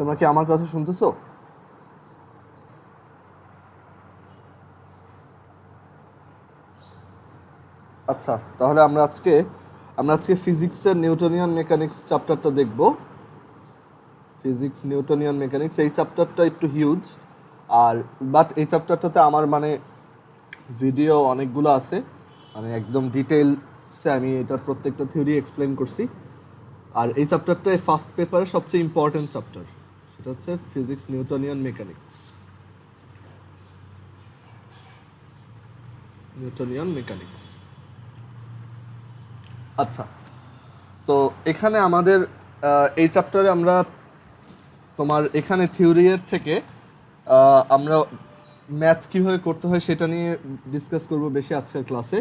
তোমরা কি আমার কথা শুনতেছো? আচ্ছা, তাহলে আমরা আজকে ফিজিক্সের নিউটনিয়ান মেকানিক্স চ্যাপ্টারটা দেখব। ফিজিক্স নিউটনিয়ান মেকানিক্স এই চ্যাপ্টারটা একটু হিউজ, আর বাট এই চ্যাপ্টারটাতে আমার ভিডিও অনেকগুলো আছে, একদম ডিটেলসে আমি এটার প্রত্যেকটা থিওরি এক্সপ্লেন করছি। আর এই চ্যাপ্টারটা ফার্স্ট পেপারের সবচেয়ে ইম্পর্টেন্ট চ্যাপ্টার, সেটা হচ্ছে ফিজিক্স নিউটনিয়ান মেকানিক্স। আচ্ছা, তো এখানে আমাদের এই চ্যাপ্টারে আমরা তোমার এখানে থিওরির থেকে আমরা ম্যাথ কীভাবে করতে হয় সেটা নিয়ে ডিসকাস করব বেশি আজকের ক্লাসে।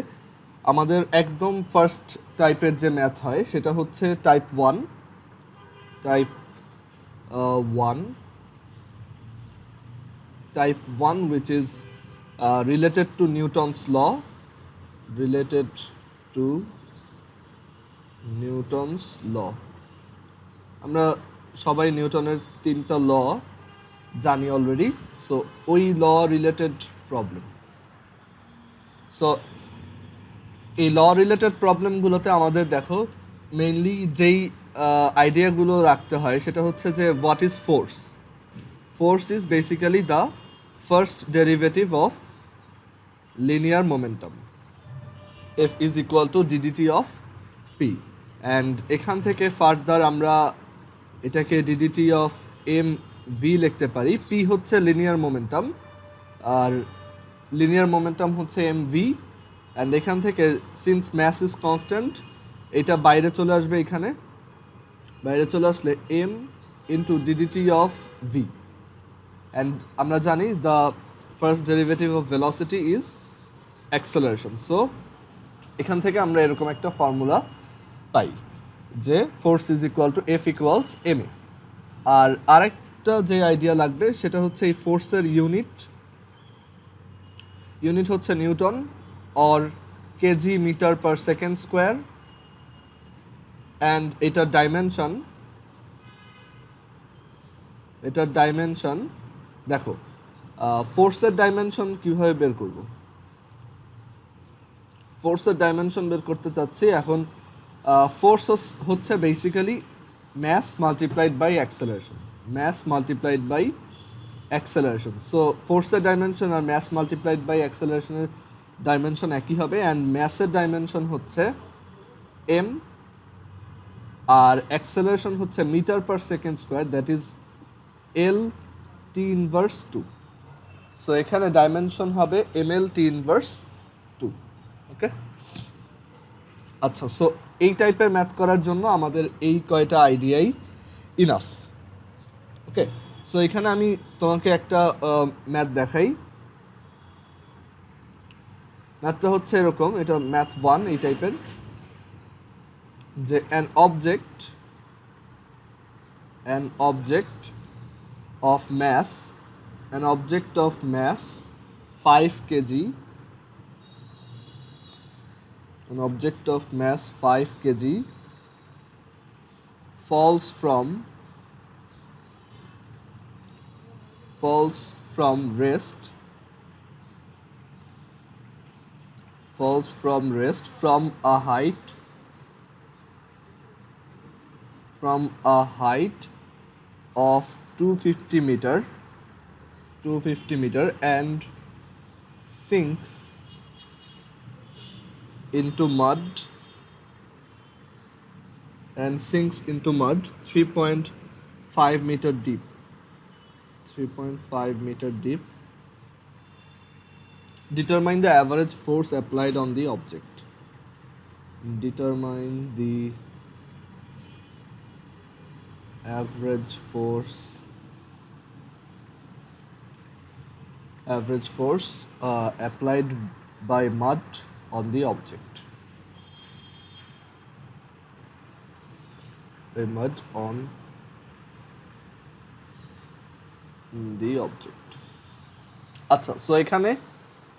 আমাদের একদম ফার্স্ট টাইপের যে ম্যাথ হয় সেটা হচ্ছে type one which is related to Newton's law. আমরা সবাই নিউটনের 3টা ল জানি অলরেডি, সো ওই ল রিলেটেড প্রবলেম। সো এই ল রিলেটেড প্রবলেমগুলোতে আমাদের দেখো মেইনলি যেই আইডিয়াগুলো রাখতে হয় সেটা হচ্ছে যে what is force. Force is basically the first derivative of linear momentum, F is equal to ddt of P, and এখান থেকে ফার্দার আমরা এটাকে ddt of mv লিখতে পারি। P হচ্ছে লিনিয়ার মোমেন্টাম আর লিনিয়ার মোমেন্টাম হচ্ছে mv, অ্যান্ড এখান থেকে সিন্স ম্যাস ইজ কনস্ট্যান্ট এটা বাইরে চলে আসবে, এখানে বাইরে চলে আসলে m into ddt of v, and আমরা জানি the first derivative of velocity is acceleration. So এখান থেকে আমরা এরকম একটা ফর্মুলা পাই যে force is equal to F equals M A. আর আরেকটা যে আইডিয়া লাগবে সেটা হচ্ছে এই ফোর্সের ইউনিট হচ্ছে newton or KG metre per second square, and এটার ডাইমেনশন দেখো, ফোর্সের ডাইমেনশন কীভাবে বের করব? ফোর্সের ডাইমেনশন বের করতে চাচ্ছি এখন। ফোর্স হচ্ছে basically mass multiplied by acceleration. So ফোর্সের ডাইমেনশন আর ম্যাস মাল্টিপ্লাইড বাই অ্যাক্সেলারেশনের ডাইমেনশন একই হবে, অ্যান্ড ম্যাসের ডাইমেনশন হচ্ছে এম আর অ্যাক্সেলারেশন হচ্ছে metre per second square, that is L T inverse 2। So এখানে ডাইমেনশন হবে ml t ইনভার্স 2। ওকে, আচ্ছা, সো এই টাইপের ম্যাথ করার জন্য আমাদের এই কয়টা আইডিয়াই ইনাফ। ওকে, সো এখানে আমি তোমাকে একটা ম্যাথ দেখাই। ম্যাথটা হচ্ছে এরকম, এটা ম্যাথ 1 এই টাইপের, যে an object of mass 5 kg, an object of mass 5 kg falls from rest from a height of 250 meter and sinks into mud 3.5 meter deep. Determine the average force applied on the object. Determine the average force applied by mud on the object. By mud on the object. আচ্ছা, so এখানে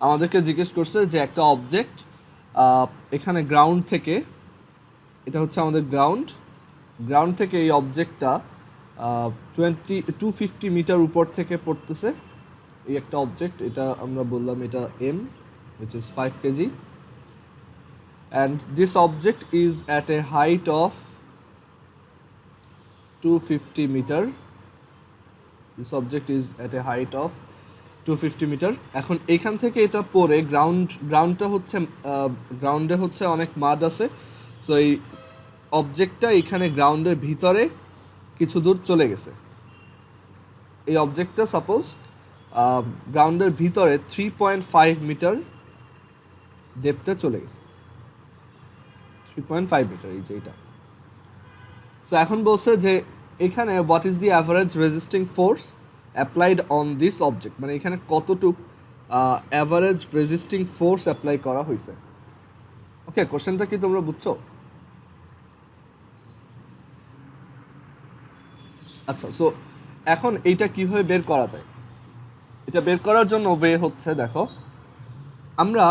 আমাদেরকে জিজ্ঞেস করছে যে একটা object এখানে ground থেকে, এটা হচ্ছে আমাদের গ্রাউন্ড থেকে এই অবজেক্টটা 250 মিটার উপর থেকে পড়তেছে এই একটা অবজেক্ট, এটা আমরা বললাম এটা m, which is 5 kg, and this object is at a height of 250 meter. This object is at a height of 250 metre. এখন এখান থেকে এটা পড়ে গ্রাউন্ডটা হচ্ছে গ্রাউন্ডে হচ্ছে অনেক মাড আছে, সো এই অবজেক্টটা এখানে গ্রাউন্ডের ভিতরে কিছু দূর চলে গেছে। এই অবজেক্টটা সাপোজ গ্রাউন্ডের ভিতরে 3.5 মিটার ডেপথে চলে গেছে, 3.5 মিটার, এই যে এটা। সো এখন বলছে যে এখানে what is the average resisting force applied on this object, মানে এখানে কতটুক অ্যাভারেজ রেজিস্টিং ফোর্স অ্যাপ্লাই করা হয়েছে। ওকে, কোশ্চেনটা কি তোমরা বুঝছো? আচ্ছা, সো এখন এইটা কিভাবে বের করা যায়? এটা বের করার জন্য ওয়ে হচ্ছে, দেখো আমরা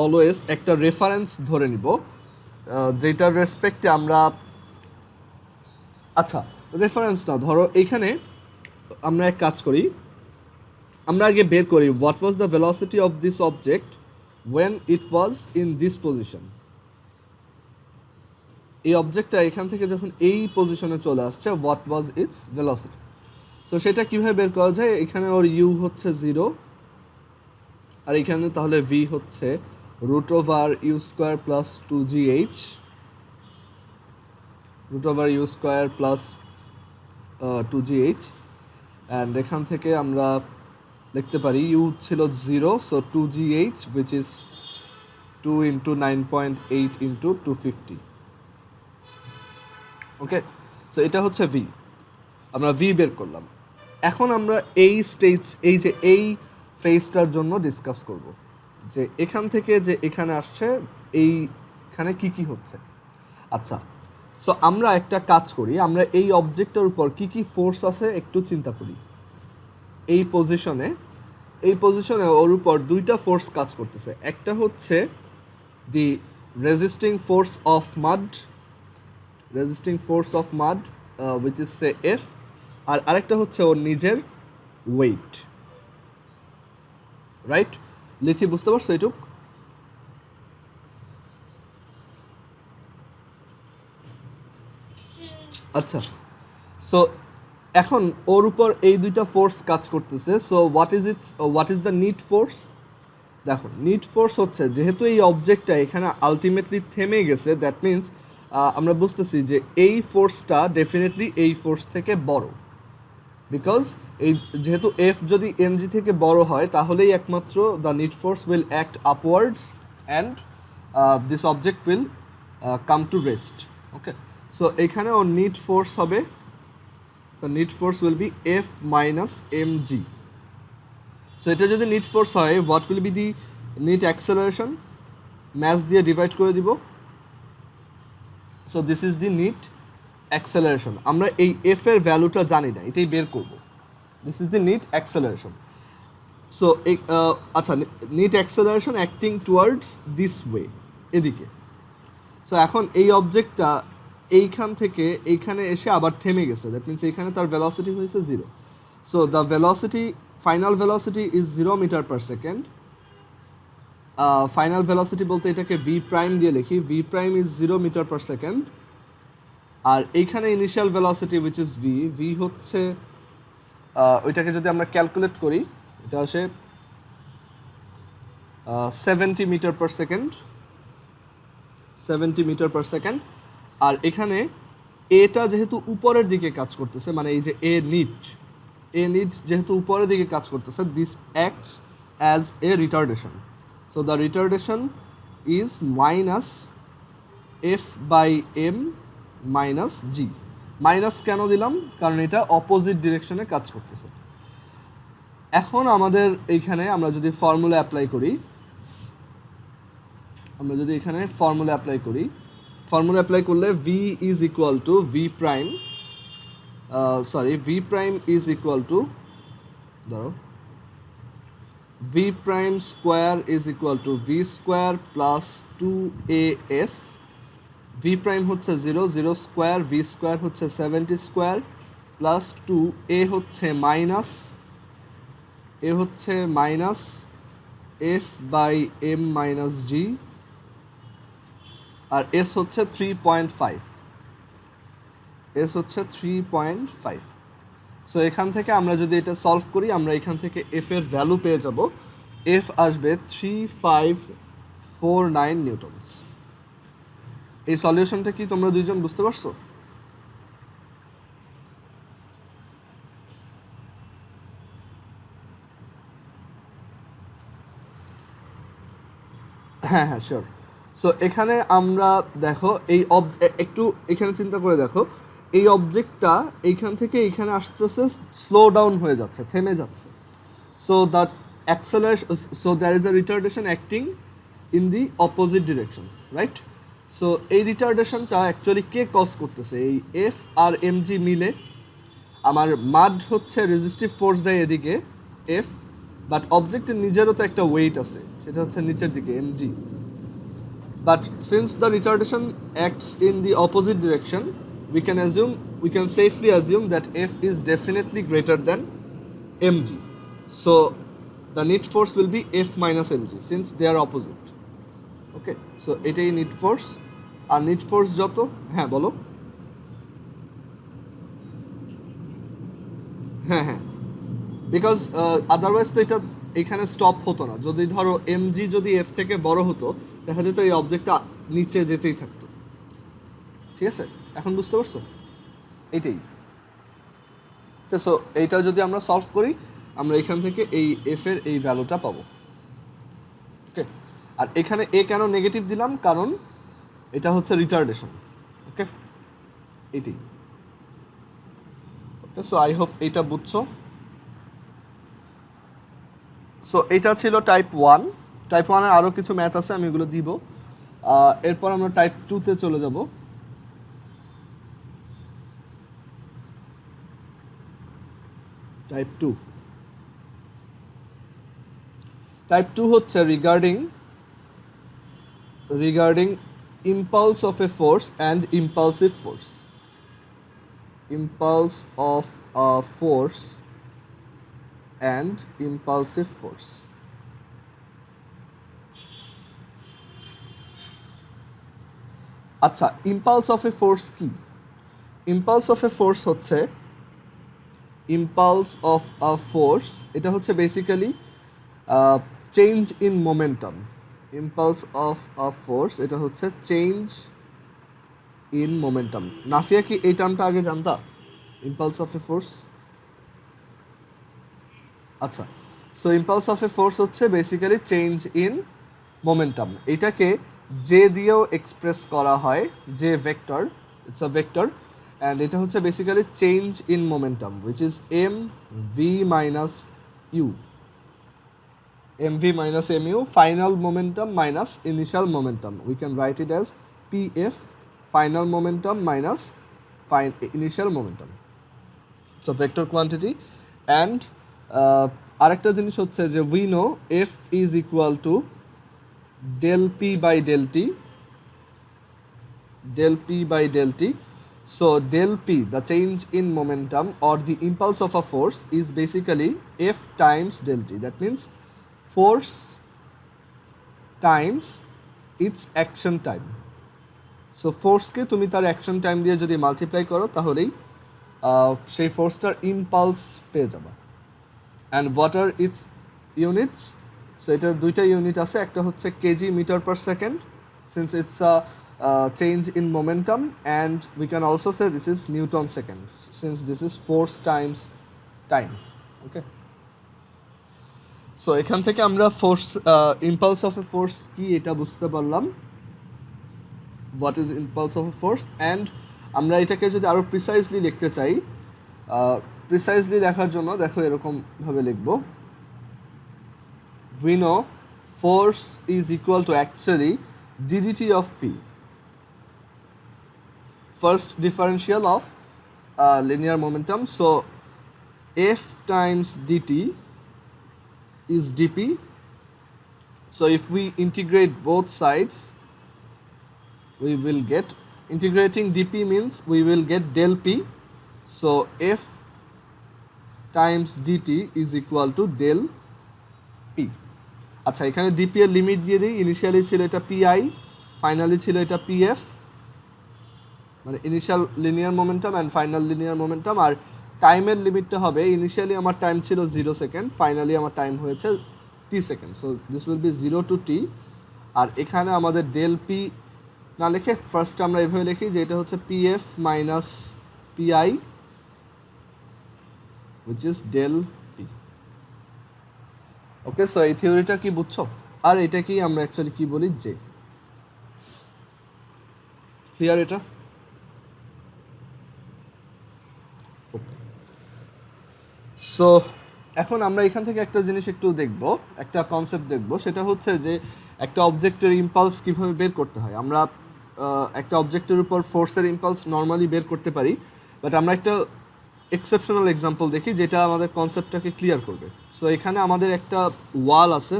অলওয়েজ একটা রেফারেন্স ধরে নিব যেটার রেসপেক্টে আমরা, আচ্ছা রেফারেন্স না, ধরো এইখানে আমরা এক কাজ করি, আমরা আগে বের করি what was the velocity of this object when it was in this position. এই অবজেক্টটা এখান থেকে যখন এই পজিশনে চলে আসছে, what was its velocity. So সেটা কীভাবে বের করা যায়? এখানে ওর ইউ হচ্ছে 0, আর এখানে তাহলে ভি হচ্ছে √u² plus 2gh, √u² plus 2gh, and এখান থেকে আমরা লিখতে পারি ইউ ছিল 0, so 2gh which is 2 × 9.8 × 250। Okay, so এটা হচ্ছে ভি, আমরা ভি বের করলাম। এখন আমরা এই স্টেজ, এই যে এই ফেজটার জন্য ডিসকাস করব যে এখান থেকে যে এখানে আসছে এইখানে কি কি হচ্ছে। আচ্ছা, সো আমরা একটা কাজ করি, আমরা এই অবজেক্টের উপর কি কি ফোর্স আছে একটু চিন্তা করি। এই পজিশনে ওর উপর দুইটা ফোর্স কাজ করতেছে, একটা হচ্ছে the resisting force of mud, which is say F, আর আরেকটা হচ্ছে ওর নিজের ওয়েট, রাইট? লিখি, বুঝতে পারছো এইটুক? আচ্ছা, সো এখন ওর উপর এই দুইটা ফোর্স কাজ করতেছে, so what is the net force? দেখো, নিট ফোর্স হচ্ছে, যেহেতু এই অবজেক্টটা এখানে আলটিমেটলি থেমে গেছে, দ্যাট মিনস আমরা বুঝতেছি যে এই ফোর্সটা ডেফিনেটলি এই ফোর্স থেকে বড়, বিকজ এই যেহেতু এফ যদি এমজি থেকে বড় হয় তাহলেই একমাত্র the net force will act upwards and this object will come to rest. Okay, so এখানে ওর নিট ফোর্স হবে, the net force will be F minus MG. So এটা যদি নিট ফোর্স হয়, what will be the net acceleration? Mass দিয়ে divide করে দিব। So this is the net acceleration. আমরা এই এফ এর ভ্যালুটা জানি না, এটাই বের করব। This is the net acceleration. So আচ্ছা, net acceleration acting towards this way, এদিকে। সো এখন এই অবজেক্টটা এইখান থেকে এইখানে এসে আবার থেমে গেছে, দ্যাট মিনস এইখানে তার ভেলোসিটি হয়েছে 0। So the velocity, final velocity is 0 metre per second. Final velocity বলতে এটাকে ভি প্রাইম দিয়ে লিখি, V prime is 0 metre per second. আর এইখানে initial velocity which is V হচ্ছে, ওইটাকে যদি আমরা ক্যালকুলেট করি, এটা আসে 70 metre per second, 70 metre per second. আর এখানে এটা যেহেতু উপরের দিকে কাজ করতেছে, মানে এই যে এ নিট যেহেতু উপরের দিকে কাজ করতেছে, this acts as a retardation. So the retardation is minus F by M minus G. Minus কেন দিলাম? কারণ এটা অপোজিট ডিরেকশনে কাজ করতেছে। এখন আমাদের এইখানে আমরা যদি ফর্মুলা অ্যাপ্লাই করি, ফর্মুলা অ্যাপ্লাই করলে V is equal to V prime, V prime is equal to, ধরো V prime square is equal to V square plus 2as। V prime হচ্ছে 0, 0 স্কোয়ার, ভি স্কোয়ার হচ্ছে 70 স্কোয়ার, প্লাস 2 এ হচ্ছে minus F by M minus G, আর S হচ্ছে 3.5, so এখান থেকে আমরা যদি এটা সলভ করি আমরা এখান থেকে এফ এর ভ্যালু পেয়ে যাব, এফ আসবে 3549 নিউটনস। এই সলিউশনটা কি তোমরা দুইজন বুঝতে পারছো? হ্যাঁ হ্যাঁ শিওর। সো এখানে আমরা দেখো একটু এখানে চিন্তা করে দেখো, এই অবজেক্টটা এইখান থেকে এইখানে আসতেছে, স্লো ডাউন হয়ে যাচ্ছে, থেমে যাচ্ছে। So that so there is a retardation acting in the opposite direction, right? So এই রিটার্ডেশনটা অ্যাকচুয়ালি কে কজ করতেছে? এই এফ আর এম জি মিলে। আমার মাড হচ্ছে রেজিস্টিভ ফোর্স দেয় এদিকে এফ, বাট অবজেক্টের নিজেরও তো একটা ওয়েট আছে, সেটা হচ্ছে নিচের দিকে M G. But since the retardation acts in the opposite direction, we can safely assume that F is definitely greater than mg. So the net force will be F minus mg since they are opposite. Okay, so এটাই net force, আর net force যত, হ্যাঁ বলো। হ্যাঁ হ্যাঁ, because otherwise তো এটা এখানে stop হতো না। যদি ধরো এমজি যদি এফ থেকে বড় হতো, দেখা যেত এই অবজেক্টটা নিচে যেতেই থাকতো। ঠিক আছে, এখন বুঝতে পারছো? এইটাই। সো এইটা যদি আমরা সলভ করি, আমরা এখান থেকে এই এফ এর এই ভ্যালুটা পাবো। ওকে, আর এখানে এ কেন নেগেটিভ দিলাম? কারণ এটা হচ্ছে রিটার্ডেশন। ওকে, এইটাই। ওকে, সো আই হোপ এইটা বুঝছো। সো এটা ছিল টাইপ 1। টাইপ 1 এর আরও কিছু ম্যাথ আছে, আমি এগুলো দিব। এরপর আমরা টাইপ 2-তে চলে যাব। টাইপ 2 হচ্ছে regarding impulse of a force and impulsive force. Impulse of a force and impulsive force. আচ্ছা, ইম্পালস অফ এ ফোর্স কি? ইম্পালস অফ এ ফোর্স হচ্ছে এটা হচ্ছে basically change in momentum. Impulse of a force এটা হচ্ছে change in momentum. Nafia কি এই টার্মটা আগে জানতা, ইম্পালস অফ এ ফোর্স? আচ্ছা, so impulse of a force হচ্ছে বেসিক্যালি চেঞ্জ ইন মোমেন্টাম। এটাকে জে দিয়েও এক্সপ্রেস করা হয়, J vector, it's a vector, and এটা হচ্ছে basically change in momentum which is M V minus U, M V minus M U, final momentum minus initial momentum. We can write it as P F, final momentum minus initial momentum. So vector quantity. And আরেকটা জিনিস হচ্ছে যে we know F is equal two del p by del t, So del p, the change in momentum or the impulse of a force, is basically f times del t. That means force times its action time. So force কে তুমি তার action time দিয়ে যদি multiply করো, তাহলেই সেই ফোর্সটার impulse পেয়ে যাবা। And what are its units? So এটার দুইটা ইউনিট আছে, একটা হচ্ছে kg metre per second, since it's a change in momentum, and we can also say this is newton second, since this is force times time. Okay, so এখান থেকে আমরা force, impulse of a force কি এটা বুঝতে পারলাম, what is impulse of a force. And আমরা এটাকে যদি আরও প্রিসাইজলি লিখতে চাই, প্রিসাইজলি লেখার জন্য দেখো এরকমভাবে লিখবো, we know force is equal to actually ddt of p, first differential of linear momentum. So f times dt is dp. So if we integrate both sides, we will get, integrating dp means we will get del p. So F times DT is equal to del P. আচ্ছা, এখানে DP এর limit দিয়ে দিই। Initially ছিল এটা PI, finally ছিল এটা PF, মানে initial linear momentum and final linear momentum. আর টাইমের লিমিটটা হবে, ইনিশিয়ালি আমার টাইম ছিল 0 সেকেন্ড, ফাইনালি আমার টাইম হয়েছে T second. So this will be 0 to T. আর এখানে আমাদের ডেল পি না লিখে ফার্স্ট আমরা এভাবে লিখি যে এটা হচ্ছে PF minus PI which is del p. Okay, so এই থিওরিটা কি বুঝছো? আর এটা কি আমরা অ্যাকচুয়ালি কি বলি, যে ক্লিয়ার এটা? সো এখন আমরা এখান থেকে একটা জিনিস একটু দেখব, একটা কনসেপ্ট দেখব, সেটা হচ্ছে যে একটা অবজেক্টের ইম্পালস কিভাবে বের করতে হয়। আমরা একটা অবজেক্টের উপর ফোর্সের ইম্পালস নর্মালি বের করতে পারি, বাট আমরা একটা এক্সেপশনাল এক্সাম্পল দেখি যেটা আমাদের কনসেপ্টটাকে ক্লিয়ার করবে। সো এখানে আমাদের একটা ওয়াল আছে,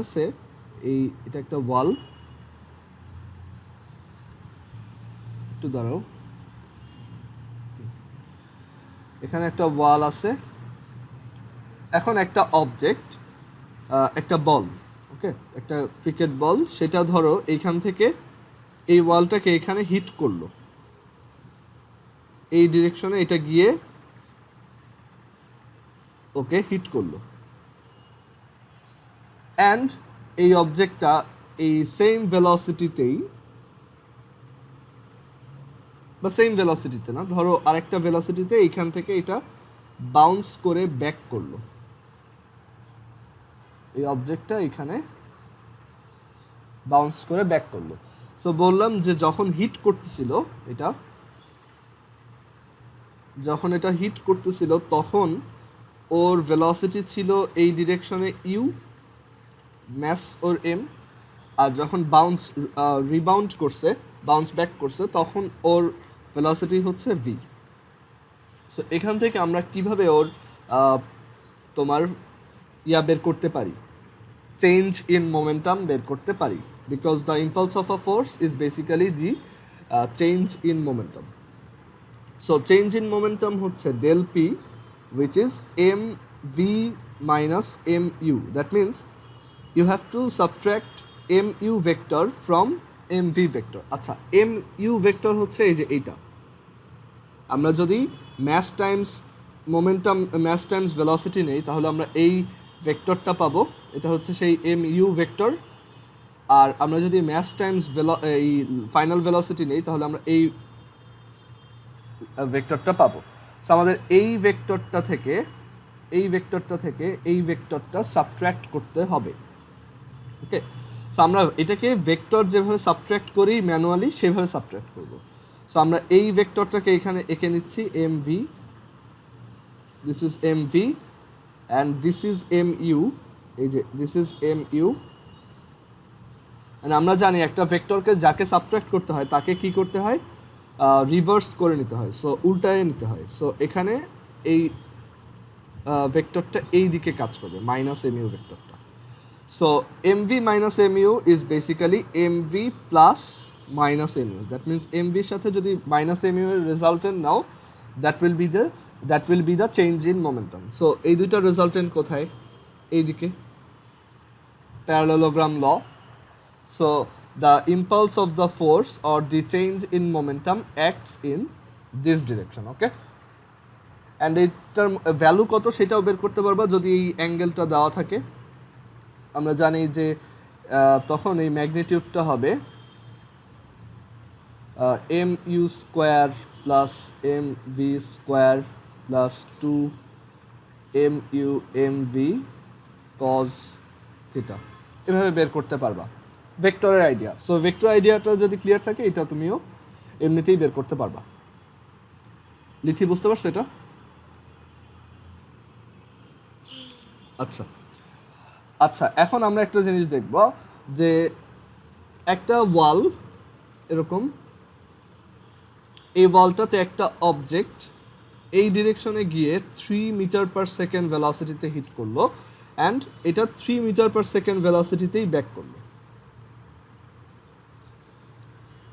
এটা একটা ওয়াল, একটু দাঁড়াও, এখানে একটা ওয়াল আছে। এখন একটা অবজেক্ট, একটা বল, ওকে, একটা ক্রিকেট বল, সেটা ধরো এইখান থেকে এই ওয়ালটাকে এখানে হিট করলো, এই ডিরেকশনে এটা গিয়ে ওকে হিট করলো, অ্যান্ড এই অবজেক্টটা এই সেম ভেলোসিটিতেই, বা সেম ভেলোসিটিতে না, ধরো আরেকটা ভেলোসিটিতে এইখান থেকে এটা বাউন্স করে ব্যাক করলো, এই অবজেক্টটা এখানে বাউন্স করে ব্যাক করলো। সো বললাম যে যখন হিট করতেছিল এটা, যখন এটা হিট করতেছিল তখন ওর ভেলোসিটি ছিল এই ডিরেকশনে ইউ, ম্যাস ওর এম, আর যখন রিবাউন্ড করছে, বাউন্স ব্যাক করছে, তখন ওর ভেলোসিটি হচ্ছে ভি। সো এখান থেকে আমরা কিভাবে ওর তোমার বের করতে পারি, চেঞ্জ ইন মোমেন্টাম বের করতে পারি, because the impulse of a force is basically the change in momentum. So change in momentum হচ্ছে del P, which is mv minus mu. That means you have to subtract mu vector from mv vector. আচ্ছা, mu vector হচ্ছে এই যে এইটা, আমরা যদি mass times momentum, mass times velocity নেই, তাহলে আমরা এই ভেক্টরটা পাবো, এটা হচ্ছে সেই mu ভেক্টর। আর আমরা যদি ম্যাস টাইমস এই ফাইনাল ভেলোসিটি নেই, তাহলে আমরা এই ভেক্টরটা পাবো। সো আমাদের এই ভেক্টরটা থেকে এই ভেক্টরটা সাবট্র্যাক্ট করতে হবে। ওকে, সো আমরা এটাকে ভেক্টর যেভাবে সাবট্র্যাক্ট করি ম্যানুয়ালি, সেভাবে সাবট্র্যাক্ট করব। সো আমরা এই ভেক্টরটাকে এখানে এঁকে নিচ্ছি mv, this is mv and this is mu, এই যে দিস ইজ mu। অ্যান্ড আমরা জানি একটা ভেক্টরকে যাকে সাবট্র্যাক্ট করতে হয় তাকে কি করতে হয়, রিভার্স করে নিতে হয়, সো উল্টায় নিতে হয়। সো এখানে এই ভেক্টরটা এই দিকে কাজ করবে, মাইনাস mu ভেক্টরটা। So mv minus mu is basically mv plus minus mu। That means mv এর সাথে যদি মাইনাস mu এর রেজাল্টেন্ট নাও, that will be the change in momentum. So এই দুইটা রেজাল্টেন্ট কোথায়, এইদিকে, parallelogram law. So the impulse of the force or the change in momentum acts in this direction, okay? And এটার value কত সেটাও বের করতে পারবা যদি এই অ্যাঙ্গেলটা দেওয়া থাকে। আমরা জানি যে তখন এই ম্যাগনিটিউডটা হবে mu square plus mv square plus 2 mu mv cos theta, এভাবে বের করতে পারবা ভেক্টরের আইডিয়া। সো ভেক্টর আইডিয়াটা যদি ক্লিয়ার থাকে, এটা তুমিও এমনিতেই বের করতে পারবা। লিথি, বুঝতে পারছো এটা? আচ্ছা আচ্ছা, এখন আমরা একটা জিনিস দেখব যে একটা ওয়াল এরকম, এই ওয়ালটাতে একটা অবজেক্ট এই ডিরেকশনে গিয়ে 3 মিটার পার সেকেন্ড ভেলোসিটিতে হিট করলো, অ্যান্ড এটা 3 মিটার পার সেকেন্ড ভেলোসিটিতেই ব্যাক করলো,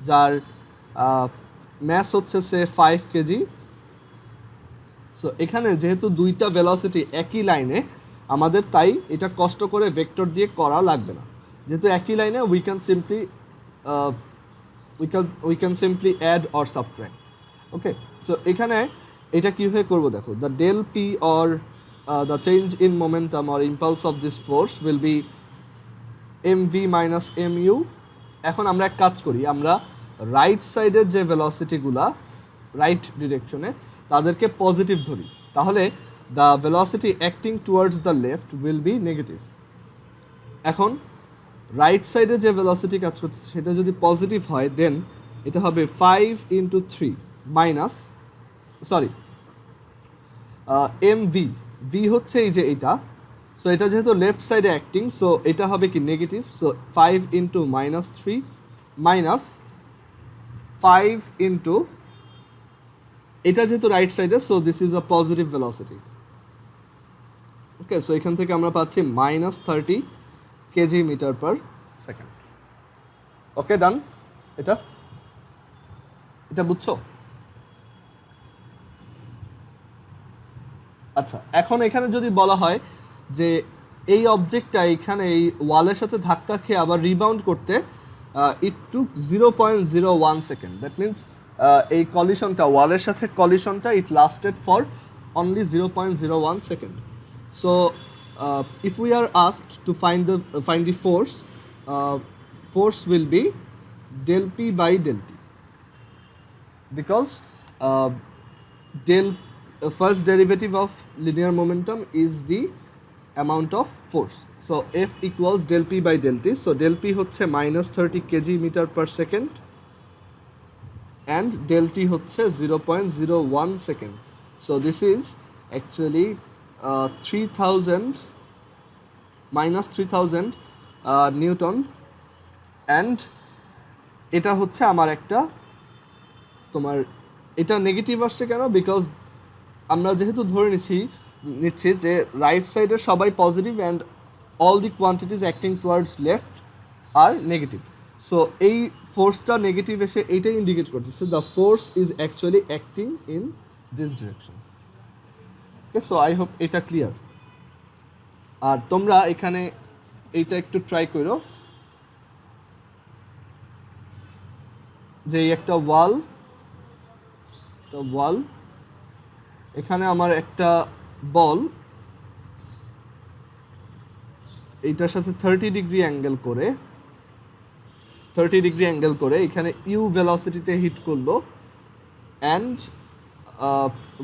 যার ম্যাস হচ্ছে সে 5 কেজি। সো এখানে যেহেতু দুইটা ভেলোসিটি একই লাইনে, আমাদের তাই এটা কষ্ট করে ভেক্টর দিয়ে করা লাগবে না। যেহেতু একই লাইনে we can simply add or subtract. Okay, so এখানে এটা কীভাবে করবো দেখো, the del P or the change in momentum or impulse of this force will be mv minus mu। এখন আমরা এক কাজ করি, আমরা রাইট সাইডের যে ভেলোসিটিগুলা রাইট ডিরেকশনে তাদেরকে পজিটিভ ধরি, তাহলে the velocity acting towards the left will be negative. এখন রাইট সাইডে যে ভেলোসিটি কাজ করছে সেটা যদি পজিটিভ হয়, দেন এটা হবে 5 ইন্টু 3 মাইনাস mv। ভি হচ্ছে এই যে এটা, সো এটা যেহেতু লেফট সাইডে অ্যাক্টিং, সো এটা হবে কি negative. So 5 into minus 3 minus 5 into এটা যেহেতু রাইট সাইডে, so this is a positive velocity. Okay, so এখান থেকে আমরা পাচ্ছি minus 30 KG metre per second. Okay, done. এটা বুঝছো? আচ্ছা, এখন এখানে যদি বলা হয় যে এই অবজেক্টটা এখানে এই ওয়ালের সাথে ধাক্কা খেয়ে আবার রিবাউন্ড করতে it took 0.01 second, that means এই কলিশনটা ওয়ালের সাথে কলিশনটা it lasted for only 0.01 second. So if we are asked to find the force, force will be del p by del t, because first derivative of linear momentum is the amount of force. So F equals del p by del t. So del p হচ্ছে minus 30 kg meter per second and del t হচ্ছে 0.01 second. So this is actually 3000 minus 3000 Newton, and এটা হচ্ছে আমার একটা তোমার এটা negative আসছে কেন, বিকজ আমরা যেহেতু ধরে নিচ্ছি যে রাইট সাইডের সবাই positive and all the quantities acting towards left are negative. So এই ফোর্সটা নেগেটিভ এসে এইটাই ইন্ডিকেট করতেছে the force is actually acting in this direction. Okay, so I hope এটা ক্লিয়ার। আর তোমরা এখানে এইটা একটু ট্রাই করো, যে একটা ওয়াল এখানে আমার একটা বল এইটার সাথে 30 ডিগ্রি অ্যাঙ্গেল করে এখানে ইউ ভেলোসিটিতে হিট করলো, and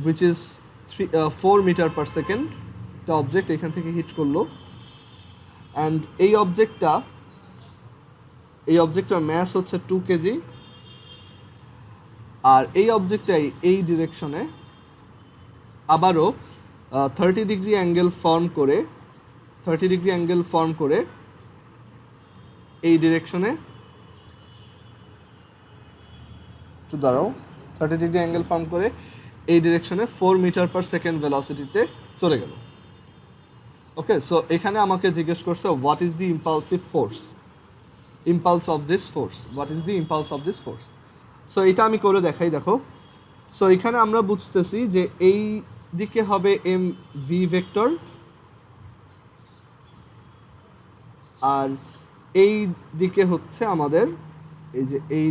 which is 4 metre per second. একটা অবজেক্ট এখান থেকে হিট করলো, অ্যান্ড এই অবজেক্টটার ম্যাস হচ্ছে 2 কেজি, আর এই অবজেক্টটাই এই ডিরেকশনে আবারও 30 ডিগ্রি অ্যাঙ্গেল ফর্ম করে এই ডিরেকশনে 4 মিটার পার সেকেন্ড ভেলোসিটিতে চলে গেল। ওকে, সো এখানে আমাকে জিজ্ঞেস করছে what is the impulse of this force. So এটা আমি করে দেখাই, দেখো। সো এখানে আমরা বুঝতেছি যে এই দিকে হবে এম ভি ভেক্টর, আর এই দিকে হচ্ছে আমাদের এই যে এই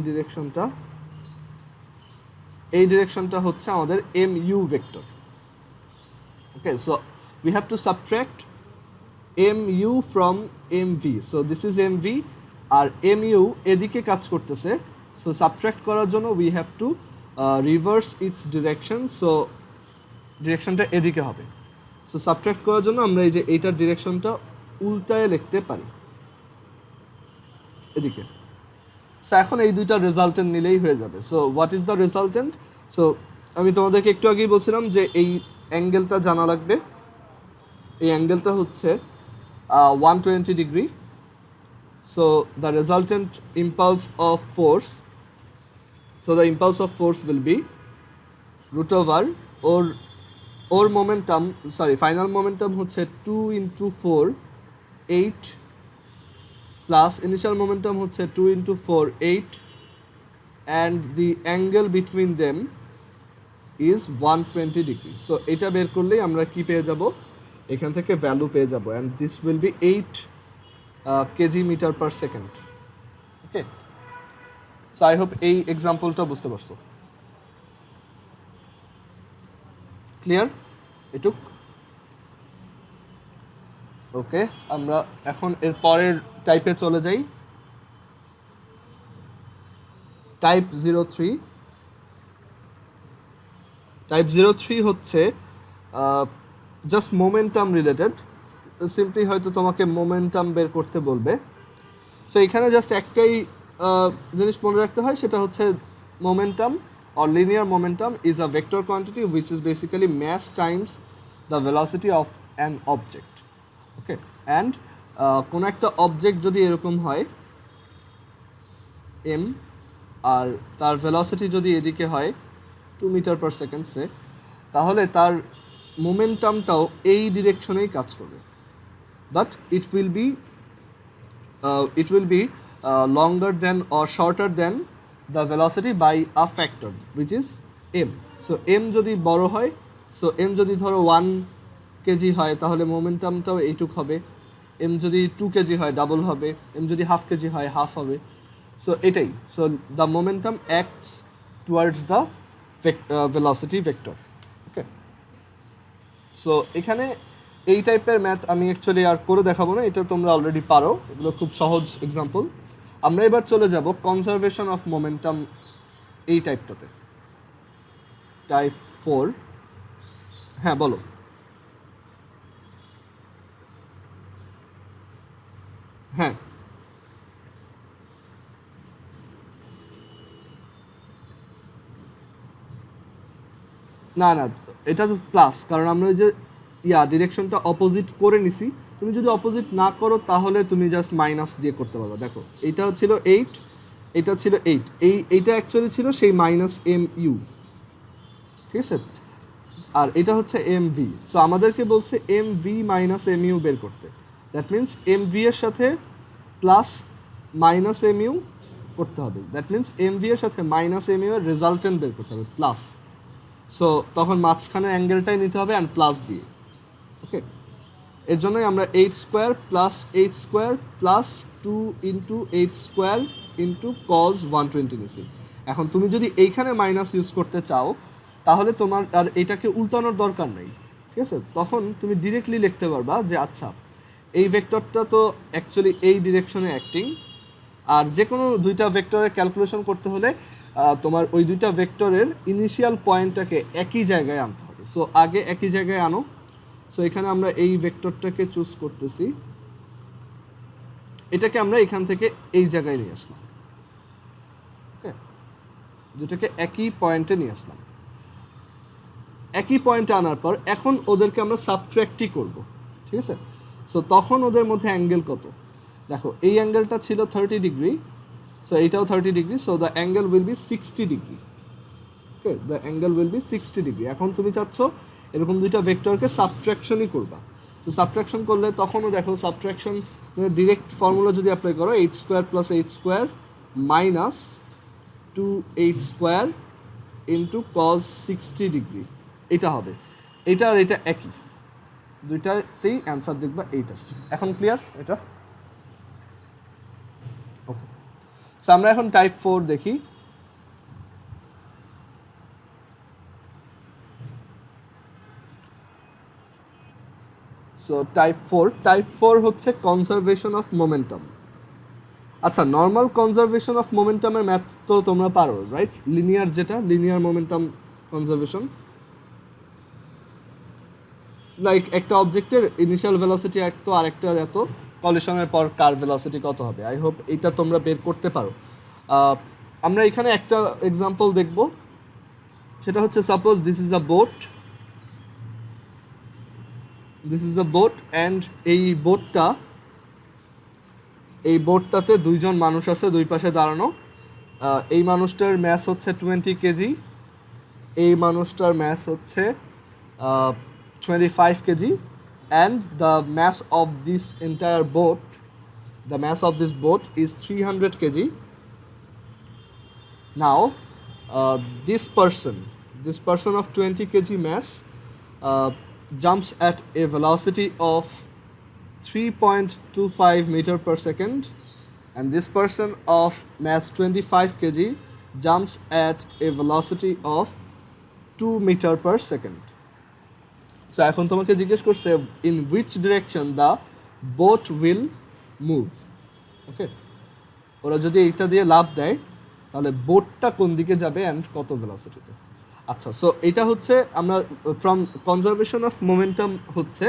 ডিরেকশনটা হচ্ছে আমাদের M U vector. Okay, so we have to subtract mu from mv. So this is mv আর mu এদিকে কাজ করতেছে, সো সাবট্রাক্ট করার জন্য we have to reverse its direction, so ডিরেকশনটা এদিকে হবে। সো সাবট্রাক্ট করার জন্য আমরা এই যে এইটার ডিরেকশনটা উল্টায় লিখতে পারি এদিকে। সো এখন এই দুইটা রেজাল্টেন্ট নিলেই হয়ে যাবে। So what is the resultant? So আমি তোমাদেরকে একটু আগেই বলছিলাম যে এই অ্যাঙ্গেলটা জানা লাগবে। এই অ্যাঙ্গেলটা হচ্ছে 120 ডিগ্রি। So the resultant impulse of force, so the impulse of force will be root over or momentum, final momentum হচ্ছে 2 × 4 8 প্লাস ইনিশিয়াল মোমেন্টাম হচ্ছে 2 × 4 8, and the angle between them is 120 ডিগ্রি। সো এটা বের করলেই আমরা কি পেয়ে যাব, এখান থেকে ভ্যালু পেয়ে যাব, and this will be 8 kg metre per second. Okay, so I hope এই এক্সাম্পলটা বুঝতে পারছো। ক্লিয়ার এটুক? ওকে, আমরা এখন এর পরের টাইপে চলে যাই। টাইপ 03। টাইপ 03 হচ্ছে জাস্ট মোমেন্টাম রিলেটেড। সিম্পলি হয়তো তোমাকে মোমেন্টাম বের করতে বলবে। সো এখানে জাস্ট একটাই জিনিস মনে রাখতে হয়, সেটা হচ্ছে momentum or linear momentum is a vector quantity which is basically mass times the velocity of an object. Okay, and কোনো একটা অবজেক্ট যদি এরকম হয় m আর তার ভেলোসিটি যদি এদিকে হয় 2 মিটার পার সেকেন্ডসে, তাহলে তার মোমেন্টামটাও এই ডিরেকশনেই কাজ করবে, but it will be longer than or shorter than the velocity by a factor which is m. so m যদি বড় হয়, so m যদি ধরো 1 কেজি হয় তাহলে মোমেন্টামটাও এইটুক হবে, m যদি 2 কেজি হয় ডাবল হবে, m যদি হাফ কেজি হয় হাফ হবে। সো এটাই, so the momentum acts towards the velocity vector. Okay, so এখানে এই টাইপের ম্যাথ আমি অ্যাকচুয়ালি আর করে দেখাবো না, এটা তোমরা অলরেডি পারো, এগুলো খুব সহজ এক্সাম্পল। আমরা এবার চলে যাব কনজারভেশন অফ মোমেন্টাম এই টাইপটাতে, টাইপ 4। হ্যাঁ বলো। হ্যাঁ, না না, এটা তো প্লাস, কারণ আমরা ওই যে ডিরেকশনটা অপোজিট করে নিছি। তুমি যদি অপোজিট না করো তাহলে তুমি জাস্ট মাইনাস দিয়ে করতে পারবে। দেখো এইটা ছিল 8, এটা ছিল 8, এইটা অ্যাকচুয়ালি ছিল সেই মাইনাস এম ইউ, ঠিক আছে, আর এটা হচ্ছে এম ভি। সো আমাদেরকে বলছে M V minus M U বের করতে। দ্যাট মিনস এম ভি এর সাথে প্লাস মাইনাস এম ইউ করতে হবে। দ্যাট মিনস এম ভি এর সাথে মাইনাস এম ইউ এর রেজাল্টেন্ট বের করতে হবে প্লাস। সো তখন মাঝখানে অ্যাঙ্গেলটাই নিতে হবে অ্যান্ড প্লাস দিয়ে। ওকে, এর জন্যই আমরা 8² plus 8² plus 2 into 8² into cos 120 নিছি। এখন তুমি যদি এইখানে মাইনাস ইউজ করতে চাও তাহলে তোমার আর এটাকে উল্টানোর দরকার নেই, ঠিক আছে। তখন তুমি ডিরেক্টলি লিখতে পারবা যে আচ্ছা এই ভেক্টরটা তো অ্যাকচুয়ালি এই ডিরেকশনে অ্যাক্টিং, আর যে কোনো দুইটা ভেক্টরের ক্যালকুলেশন করতে হলে তোমার ওই দুইটা ভেক্টরের ইনিশিয়াল পয়েন্টটাকে একই জায়গায় আনতে হবে। সো আগে একই জায়গায় আনো। সো এখানে আমরা এই ভেক্টরটাকে চুজ করতেছি, এটাকে আমরা এখান থেকে এই জায়গায় নিয়ে আসলাম। ওকে, দুটাকে একই পয়েন্টে নিয়ে আসলাম। একই পয়েন্টে আনার পর এখন ওদেরকে আমরা সাবট্র্যাক্টই করব, ঠিক আছে। সো তখন ওদের মধ্যে অ্যাঙ্গেল কত, দেখো এই অ্যাঙ্গেলটা ছিল 30 ডিগ্রি, সো এইটাও 30 degree, so the angle will be 60 degree. Okay, the angle will be 60 degree. এখন তুমি চাচ্ছ এরকম দুইটা ভেক্টরকে সাবট্র্যাকশনই করবা। তো সাবট্র্যাকশন করলে তখনও দেখো সাবট্র্যাকশন ডিরেক্ট ফর্মুলা যদি অ্যাপ্লাই করো 8² plus 8² minus 2h² into cos 60 degree, এটা হবে। এটা আর এটা একই, দুইটাতেই অ্যান্সার দেখবা এইটা। এখন ক্লিয়ার এটা? ওকে, সো আমরা এখন টাইপ 4 দেখি। সো টাইপ 4 হচ্ছে কনজারভেশন অফ মোমেন্টাম। আচ্ছা, নর্মাল কনজারভেশন অফ মোমেন্টামের ম্যাথ তো তোমরা পারো, রাইট? লিনিয়ার, যেটা লিনিয়ার মোমেন্টাম কনজারভেশন, লাইক একটা অবজেক্টের ইনিশিয়াল ভেলোসিটি এত আর একটার এত, কলিশনের পর কার ভেলোসিটি কত হবে। আই হোপ এটা তোমরা বের করতে পারো। আমরা এখানে একটা এক্সাম্পল দেখব, সেটা হচ্ছে suppose this is a boat, and এই বোটটাতে দুইজন মানুষ আছে দুই পাশে দাঁড়ানো। এই মানুষটার ম্যাস হচ্ছে 20 কেজি, এই মানুষটার ম্যাস হচ্ছে 25 KG, and the mass of this entire boat, is 300 kg. Now this this person of 20 kg mass jumps at a velocity of 3.25 meter per second, and this person of mass 25 kg jumps at a velocity of 2 meter per second. So এখন তোমাকে জিজ্ঞেস করছে in which direction the boat will move. ওকে, ওরা যদি এইটা দিয়ে লাফ দেয় তাহলে বোটটা কোন দিকে যাবে অ্যান্ড কত ভেলোসিটিতে। আচ্ছা, সো এটা হচ্ছে আমরা ফ্রম কনজারভেশন অফ মোমেন্টাম হচ্ছে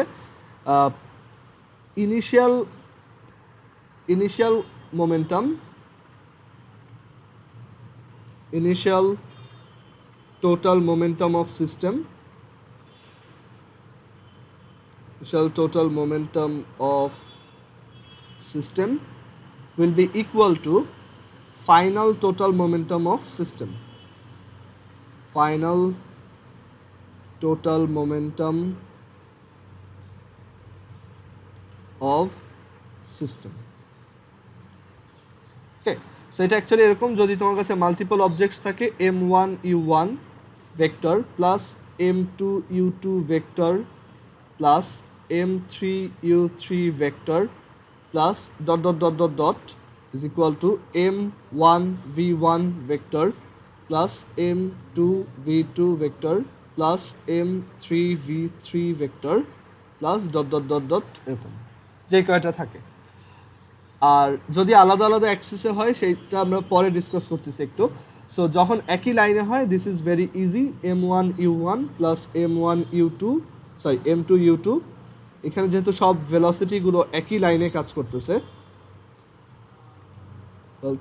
initial momentum, initial total momentum of system, initial total momentum of system will be equal to final total momentum of system, final total momentum of system. Okay, so এটা actually এরকম, যদি তোমার কাছে multiple objects থাকে m1 u1 vector plus m2 u2 vector plus m3 u3 vector plus dot dot dot dot dot is equal two m1 v1 vector plus m2 v2 vector plus m3 v3 vector plus dot dot dot dot এরকম যে কয়টা থাকে। আর যদি আলাদা আলাদা অ্যাক্সিসে হয় সেইটা আমরা পরে ডিসকাস করতেছি একটু। সো যখন একই লাইনে হয় this is very easy, m1 u1 plus m1 u2 sorry m2 u2, এখানে যেহেতু সব ভেলোসিটিগুলো একই লাইনে কাজ করতেছে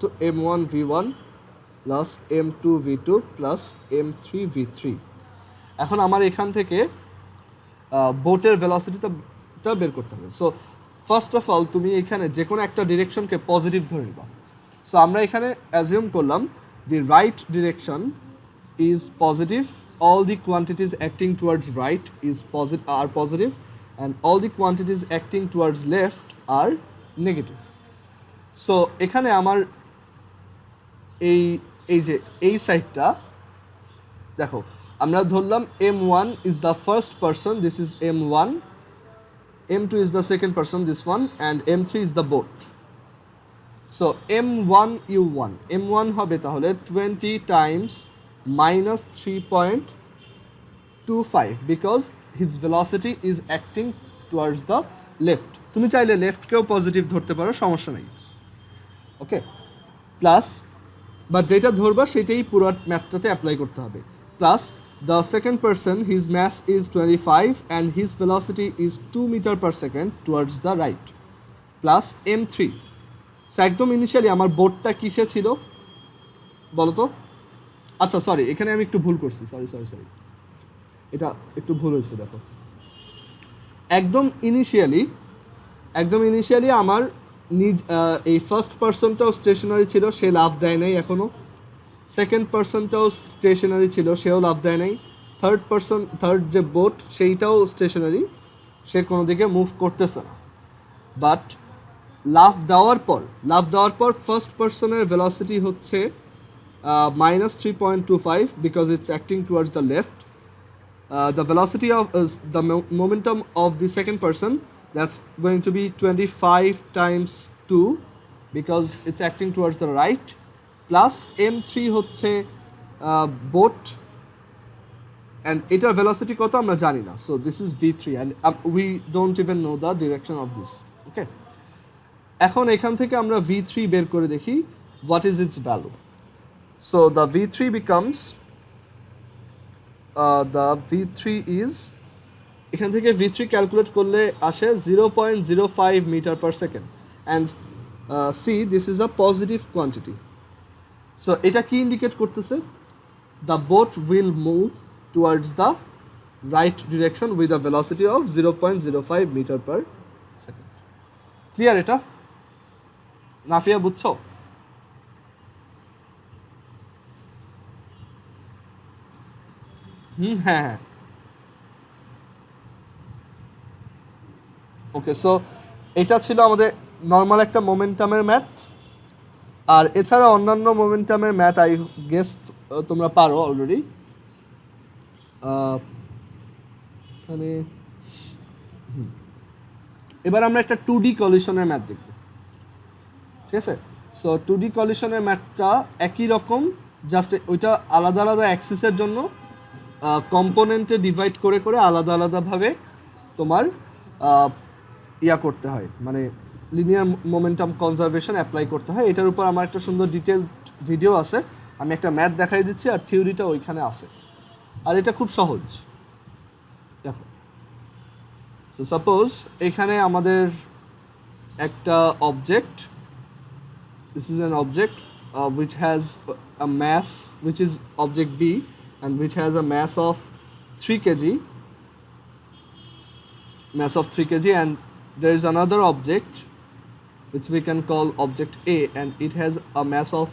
তো m1 v1 plus m2 v2 plus m3 v3। এখন আমার এখান থেকে বোটের ভেলোসিটিটা বের করতে হবে। সো ফার্স্ট অফ অল তুমি এখানে যে কোনো একটা ডিরেকশনকে পজিটিভ ধরে নিবা। সো আমরা এখানে অ্যাজিউম করলাম the right direction is positive, all the quantities acting towards right is positive and all the quantities acting towards left are negative. So এখানে আমার এই যে এই সাইডটা দেখো, আমরা ধরলাম m1 is the first person, this is m1, m2 is the second person, this one, and m3 is the boat. So m1 u1, m1 হবে তাহলে 20 times minus 3.25 because his velocity is acting towards the left. তুমি চাইলে লেফটকেও positive ধরতে পারো, সমস্যা নেই। ওকে, plus but যেটা ধরবা সেটাই পুরো ম্যাথটাতে অ্যাপ্লাই করতে হবে। Plus the second person, his mass is 25 and his velocity is 2 meter per second towards the right, plus m3. So একদম ইনিশিয়ালি আমার বোটটা কিসে ছিল বলো তো? আচ্ছা সরি, এখানে আমি একটু ভুল করছি, সরি এটা একটু ভুল হয়েছে। দেখো একদম ইনিশিয়ালি আমার এই ফার্স্ট পার্সনটাও স্টেশনারি ছিল, সে লাফ দেয় নাই এখনও। সেকেন্ড পার্সনটাও স্টেশনারি ছিল, সেও লাফ দেয় নাই। থার্ড যে বোট সেইটাও স্টেশনারি, সে কোনো দিকে মুভ করতেছে না। বাট লাফ দেওয়ার পর ফার্স্ট পার্সনের ভেলোসিটি হচ্ছে minus 3.25 because it's acting towards the left. The velocity of the momentum of the second person, that's going to be 25 times 2 because it's acting towards the right, plus m3 হচ্ছে boat and এটার velocity কত আমরা জানি না, so this is v3 and we don't even know the direction of this. Okay, এখন এখান থেকে আমরা v3 বের করে দেখি what is its value. So the v3 becomes the v3 is, এখান থেকে v3 ক্যালকুলেট করলে আসে 0.05 meter per second and see this is a positive quantity. So এটা কি ইন্ডিকেট করতেছে? The boat will move towards the right direction with a velocity of 0.05 meter per second. Clear এটা? নাফিয়া বুঝছো? হ্যাঁ। ওকে, সো এটা ছিল আমাদের নর্মাল একটা মোমেন্টামের ম্যাথ। আর এছাড়া অন্যান্য মোমেন্টামের ম্যাথ আই গেস তোমরা পারো অলরেডি। এখানে এবার আমরা একটা 2D কলিশনের ম্যাথ দেখব, ঠিক আছে? সো 2D কলিশনের ম্যাথটা একই রকম, জাস্ট ওইটা আলাদা আলাদা অ্যাক্সিসের জন্য কম্পোনেন্টে ডিভাইড করে করে আলাদা আলাদাভাবে তোমার ইয়া করতে হয়, মানে লিনিয়ার মোমেন্টাম কনজারভেশন অ্যাপ্লাই করতে হয়। এটার উপর আমার একটা সুন্দর ডিটেল ভিডিও আছে, আমি একটা ম্যাথ দেখাই দিচ্ছি আর থিওরিটা ওইখানে আছে, আর এটা খুব সহজ। দেখো, সো সাপোজ এখানে আমাদের একটা object, this is an object which has a mass, which is object B, and which has a mass of 3 kg, and there is another object which we can call object A, and it has a mass of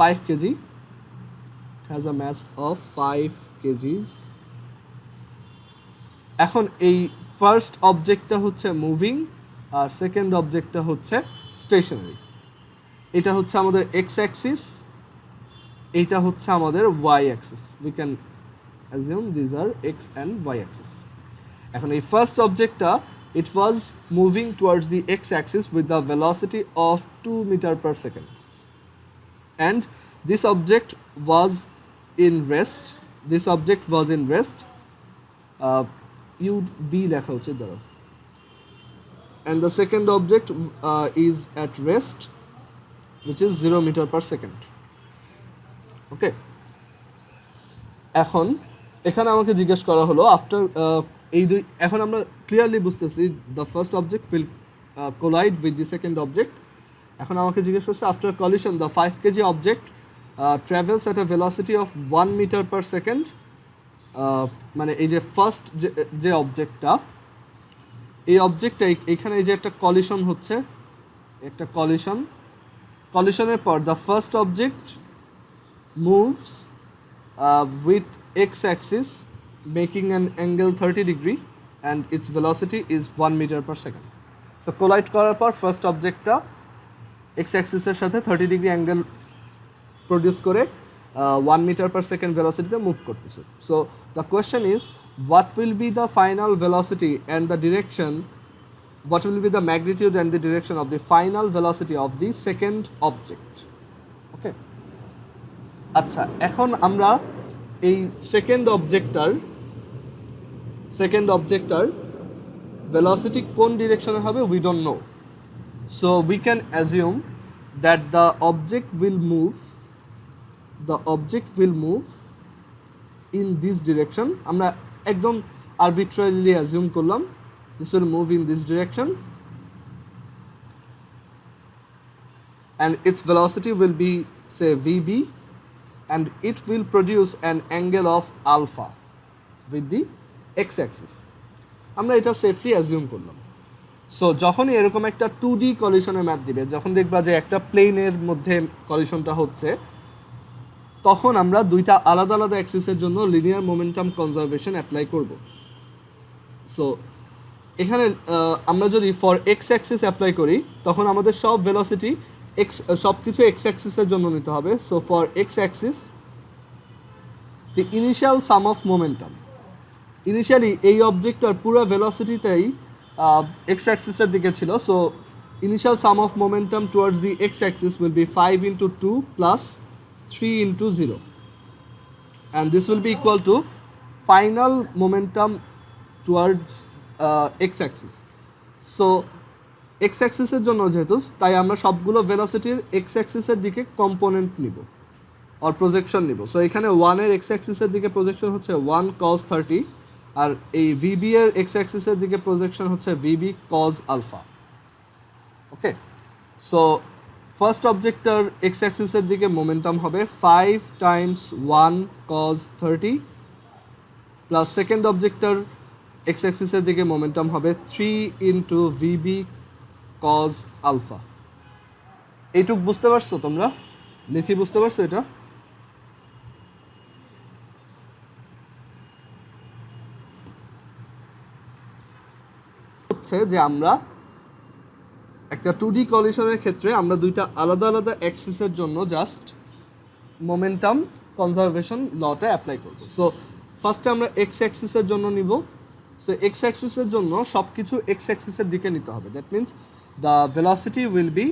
5 kg. It has a mass of 5 kgs. এখন এই first অবজেক্টটা হচ্ছে moving আর second অবজেক্টটা হচ্ছে stationery. এটা হচ্ছে আমাদের x Axis, এইটা হচ্ছে আমাদের Y axis. We can assume these are X and Y axis. এখন এই ফার্স্ট অবজেক্টটা it was moving towards the x-axis with the velocity of 2 meters per second, and this object was in rest. You'd be লেখা উচিত ধরো, and the second object is at rest, which is 0 meters per second. Okay, এখন এখানে আমাকে জিজ্ঞেস করা হলো after এই দুই, এখন আমরা ক্লিয়ারলি বুঝতেছি the first object will collide with the second object. এখন আমাকে জিজ্ঞেস করছে after collision the 5 kg object travels at a velocity of 1 metre per second. মানে এই যে ফার্স্ট যে অবজেক্টটা, এই অবজেক্টটা এখানে এই যে একটা কলিশন হচ্ছে, একটা কলিশনের পর the first object moves with x-axis making an angle 30 degree and its velocity is 1 meter per second. So collide করার পর ফার্স্ট অবজেক্টটা x-axis এর সাথে 30 ডিগ্রি অ্যাঙ্গেল প্রডিউস করে 1 মিটার পার সেকেন্ড ভেলোসিটিতে মুভ করতেছে। So the question is what will be the final velocity and the direction, what will be the magnitude and the direction of the final velocity of the second object? Okay, আচ্ছা, এখন আমরা এই second অবজেক্টটার velocity কোন ডিরেকশনে হবে we don't know. So we can assume that the object will move in this direction. আমরা একদম আরবিট্রারিলি assume করলাম this will move in this direction and its velocity will be say vb, and it will produce an angle of alpha with the x-axis. আমরা এটা safely assume করলাম। So যখনই এরকম একটা 2D কলিশনের math দিবে, যখন দেখবা যে একটা প্লেনের মধ্যে কলিশনটা হচ্ছে, তখন আমরা দুইটা আলাদা আলাদা অ্যাক্সিসের জন্য লিনিয়ার মোমেন্টাম কনজারভেশন অ্যাপ্লাই করব। সো এখানে আমরা যদি ফর এক্স অ্যাক্সিস অ্যাপ্লাই করি, তখন আমাদের সব ভেলোসিটি সব কিছু এক্স অ্যাক্সিসের জন্য নিতে হবে। So for x Axis the initial some of momentum, initially এই অবজেক্টটার পুরো ভেলোসিটিটাই এক্স অ্যাক্সিসের দিকে ছিল। So initial some of momentum towards the X Axis will be 5 × 2 + 3 × 0, and this will be equal to final momentum towards x axis. So X অ্যাক্সিসের জন্য যেহেতু, তাই আমরা সবগুলো ভেলোসিটির এক্স অ্যাক্সিসের দিকে কম্পোনেন্ট নিব আর প্রজেকশন নিব। সো এখানে 1 এর এক্স অ্যাক্সিসের দিকে প্রজেকশন হচ্ছে 1 cos 30, আর এই ভিবি এর এক্স অ্যাক্সিসের দিকে প্রজেকশন হচ্ছে ভিবি cos আলফা। ওকে, সো ফার্স্ট অবজেক্টটার এক্স অ্যাক্সিসের দিকে মোমেন্টাম হবে 5 × 1 cos 30 প্লাস সেকেন্ড অবজেক্টটার এক্স অ্যাক্সিসের দিকে মোমেন্টাম হবে 3 × ভিবি cos আলফা। এইটুক বুঝতে পারছো তোমরা? লিখি বুঝতে পারছো এটা? হচ্ছে যে আমরা একটা 2D কলিশনের ক্ষেত্রে আমরা দুইটা আলাদা আলাদা অ্যাক্সিসের জন্য জাস্ট মোমেন্টাম কনজারভেশন লটা অ্যাপ্লাই করব। সো ফার্স্টে আমরা এক্স অ্যাক্সিসের জন্য নিব। সো এক্স অ্যাক্সিসের জন্য সব কিছু এক্স অ্যাক্সিসের দিকে নিতে হবে। That means the velocity will be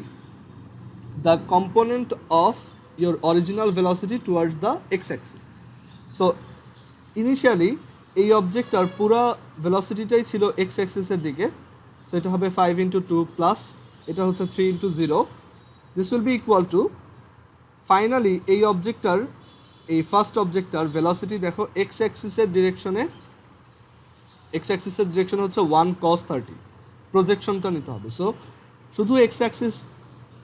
the component of your original velocity towards the x Axis. So initially এই অবজেক্টটার পুরো ভেলোসিটিটাই ছিল এক্স অ্যাক্সিসের দিকে। সো এটা হবে 5 × 2 প্লাস এটা হচ্ছে 3 × 0। This will be equal two finally এই অবজেক্টটার এই ফার্স্ট অবজেক্টটার ভেলোসিটি দেখো এক্স অ্যাক্সিসের ডিরেকশনে, এক্স অ্যাক্সিসের ডিরেকশন হচ্ছে 1 cos 30, প্রজেকশনটা নিতে হবে। সো শুধু এক্স অ্যাক্সিস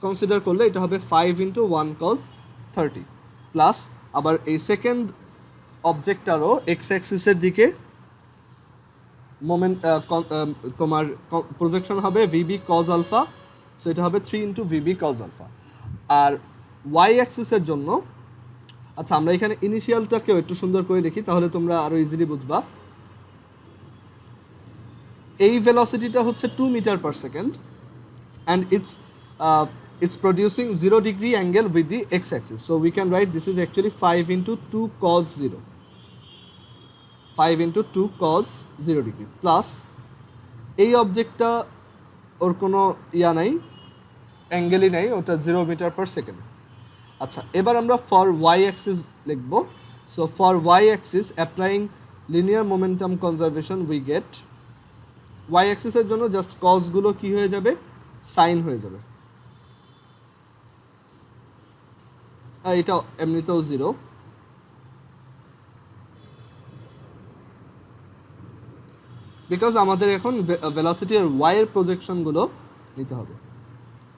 কনসিডার করলে এটা হবে 5 × 1 cos 30 প্লাস আবার এই সেকেন্ড অবজেক্টটারও এক্স অ্যাক্সিসের দিকে মোমেন্ট তোমার প্রজেকশন হবে ভিবি কজ আলফা। সো এটা হবে 3 × ভিবি কজ আলফা। আর ওয়াই অ্যাক্সিসের জন্য আচ্ছা আমরা এখানে ইনিশিয়ালটাকেও একটু সুন্দর করে লিখি তাহলে তোমরা আরও ইজিলি বুঝবা। এই ভেলোসিটিটা হচ্ছে 2 m/s and it's producing 0 degree angle with the x-axis. So we can write this is actually 5 × 2 cos 0. 5 × 2 cos 0 degree plus এই অবজেক্টটা ওর কোনো নাই, অ্যাঙ্গেলই নাই, ওটা 0 m/s। আচ্ছা এবার আমরা ফর ওয়াই অ্যাক্সিস লিখব। So for Y axis applying linear momentum conservation we get Y অ্যাক্সিসের জন্য জাস্ট কসগুলো কি হয়ে যাবে, সাইন হয়ে যাবে। আর এটা এমনিতেও 0। বিকজ আমাদের এখন ভেলোসিটি আর ওয়াই এর প্রজেকশনগুলো নিতে হবে।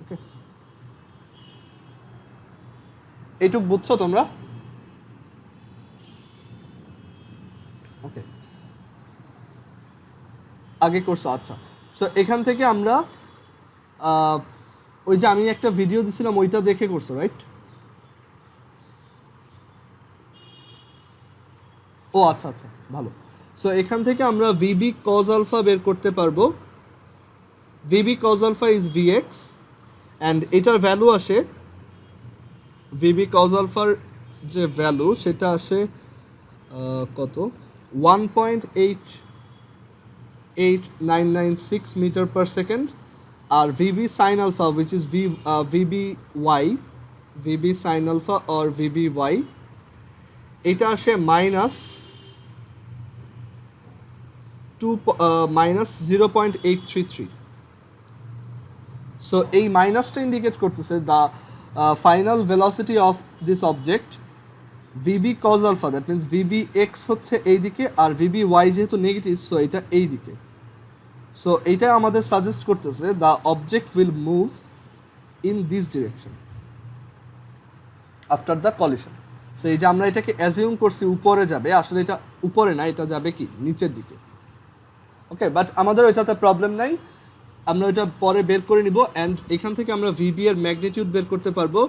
ওকে এইটুক বুঝছো তোমরা? ওকে আগে করছো। আচ্ছা সো এখান থেকে আমরা ওই যে আমি একটা ভিডিও দিছিলাম ওইটা দেখে করছো, রাইট? ও আচ্ছা আচ্ছা ভালো। সো এখান থেকে আমরা ভিবি কজ আলফা বের করতে পারবো। VB cos alpha is VX and এটার ভ্যালু আসে, ভিবি কজ আলফার যে ভ্যালু সেটা আসে কত 1.8996 m/s। আর VB sine alpha which is VB Y, VB sine alpha or VB Y এটা আসে -0.833। সো এই মাইনাসটা ইন্ডিকেট করতেছে the final velocity of this object VB cos alpha, that means VB X হচ্ছে এই দিকে আর ভিবি ওয়াই যেহেতু নেগেটিভ সো এটা এই দিকে। সো এইটা আমাদের সাজেস্ট করতেছে the object will move in this direction after the collision. So এই যে আমরা এটাকে অ্যাজিউম করছি উপরে যাবে, আসলে এটা উপরে না, এটা যাবে কি নিচের দিকে। ওকে বাট আমাদের ওইটাতে প্রবলেম নাই, আমরা ওইটা পরে বের করে নিব। অ্যান্ড এখান থেকে আমরা ভিবি এর ম্যাগনিটিউড বের করতে পারবো,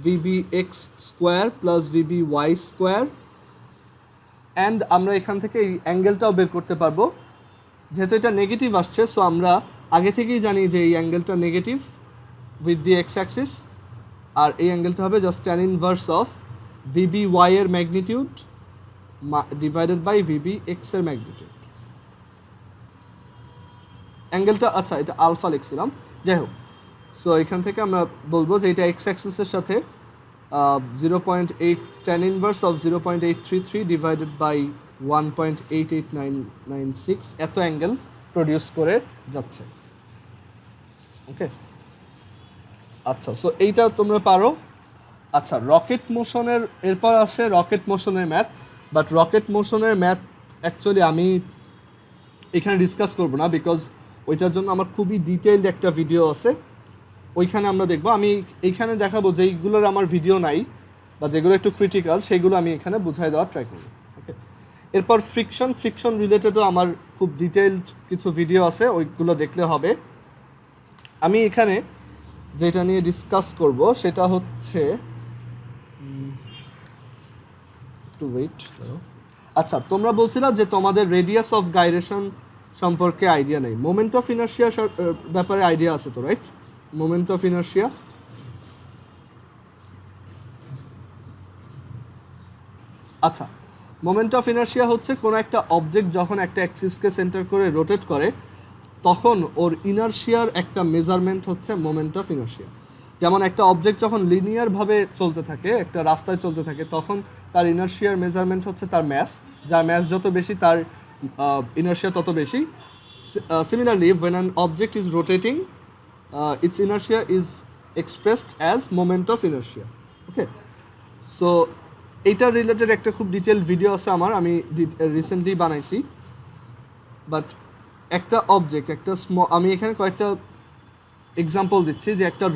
VB X square plus VB Y square. And আমরা এখান থেকে এই অ্যাঙ্গেলটাও বের করতে পারবো, যেহেতু এটা নেগেটিভ আসছে। সো আমরা আগে থেকেই জানি যে এই অ্যাঙ্গেলটা negative with the X axis, আর এই অ্যাঙ্গেলটা হবে just tan inverse of VB Y এর magnitude divided by VB X এর ম্যাগনিটিউড। অ্যাঙ্গেলটা আচ্ছা এটা আলফা লিখছিলাম, যাই হোক। সো এখান থেকে আমরা বলবো যে এটা এক্স অ্যাক্সিসের সাথে 0.8 tan inverse of 0.833 divided by 1.88996 এত অ্যাঙ্গেল প্রডিউস করে যাচ্ছে। ওকে আচ্ছা সো এইটা তোমরা পারো। আচ্ছা রকেট মোশনের এরপর আসে রকেট মোশনের ম্যাথ, বাট রকেট মোশনের ম্যাথ অ্যাকচুয়ালি আমি এখানে ডিসকাস করবো না, বিকজ ওইটার জন্য আমার খুবই ডিটেইলড একটা ভিডিও আছে, ওইখানে আমরা দেখবো। আমি এইখানে দেখাবো যেইগুলোর আমার ভিডিও নাই বা যেগুলো একটু ক্রিটিক্যাল সেগুলো আমি এখানে বুঝাই দেওয়ার ট্রাই করবো। ওকে এরপর ফ্রিকশন রিলেটেডও আমার খুব ডিটেইলড কিছু ভিডিও আছে, ওইগুলো দেখলে হবে। আমি এখানে যেটা নিয়ে ডিসকাস করব সেটা হচ্ছে একটু ওয়েট। আচ্ছা তোমরা বলছিলা যে তোমাদের রেডিয়াস অফ গাইরেশন সম্পর্কে আইডিয়া নেই, মোমেন্ট অফ ইনার্শিয়া ব্যাপারে আইডিয়া আছে তো, রাইট? মোমেন্ট অফ ইনার্শিয়া আচ্ছা মোমেন্ট অফ ইনার্শিয়া হচ্ছে কোনো একটা অবজেক্ট যখন একটা অ্যাক্সিসকে সেন্টার করে রোটেট করে তখন ওর ইনার্শিয়ার একটা মেজারমেন্ট হচ্ছে মোমেন্ট অফ ইনার্শিয়া। যেমন একটা অবজেক্ট যখন লিনিয়ারভাবে চলতে থাকে, একটা রাস্তায় চলতে থাকে, তখন তার ইনার্শিয়ার মেজারমেন্ট হচ্ছে তার ম্যাস, যার ম্যাস যত বেশি তার ইনার্শিয়া তত বেশি। Similarly, when an object is rotating, its inertia is expressed as moment of inertia. Okay, so এইটার রিলেটেড একটা খুব ডিটেল ভিডিও আছে আমার, আমি রিসেন্টলি বানাইছি। বাট একটা অবজেক্ট, একটা আমি এখানে কয়েকটা এক্সাম্পল দিচ্ছি যে একটা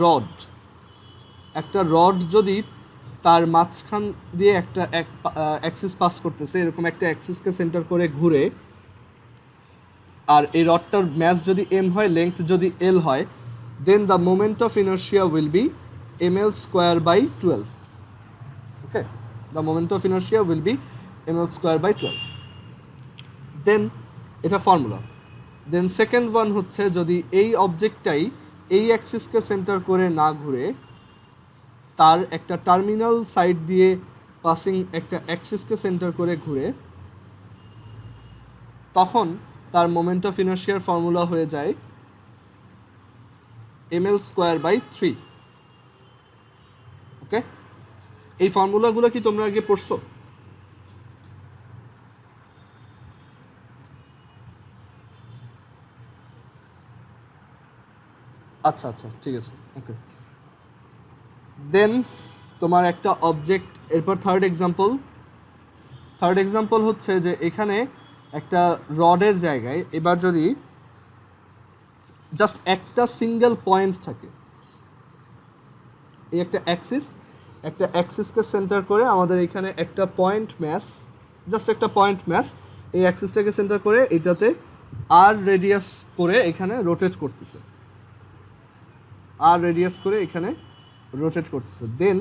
রড যদি তার মাঝখান দিয়ে একটা অ্যাক্সিস পাস করতেছে, এরকম একটা অ্যাক্সিসকে সেন্টার করে ঘুরে, আর এই রডটার ম্যাস যদি এম হয়, লেংথ যদি এল হয়, then the moment of inertia will be ml square by 12. Okay, the moment of inertia will be ml square by 12. Then এটা ফর্মুলা। দেন সেকেন্ড ওয়ান হচ্ছে যদি এই অবজেক্টটাই এই অ্যাক্সিসকে সেন্টার করে না ঘুরে তার একটা টার্মিনাল সাইড দিয়ে পাসিং একটা অ্যাক্সিসকে সেন্টার করে ঘুরে, তখন তার মোমেন্ট অফ ইনার্শিয়ার ফর্মুলা হয়ে যায় ml স্কোয়ার বাই 3. ওকে, এই ফর্মুলাগুলো কি তোমরা আগে পড়ছো? আচ্ছা আচ্ছা, ঠিক আছে, ওকে। দেন তোমার একটা অবজেক্ট, এরপর থার্ড এক্সাম্পল হচ্ছে যে এখানে একটা রডের জায়গায় এবার যদি জাস্ট একটা সিঙ্গেল পয়েন্ট থাকে, এই একটা অ্যাক্সিসকে সেন্টার করে আমাদের এখানে একটা পয়েন্ট ম্যাস, জাস্ট একটা পয়েন্ট ম্যাস এই অ্যাক্সিসটাকে সেন্টার করে এটাতে আর রেডিয়াস করে এখানে রোটেট করতেছে, then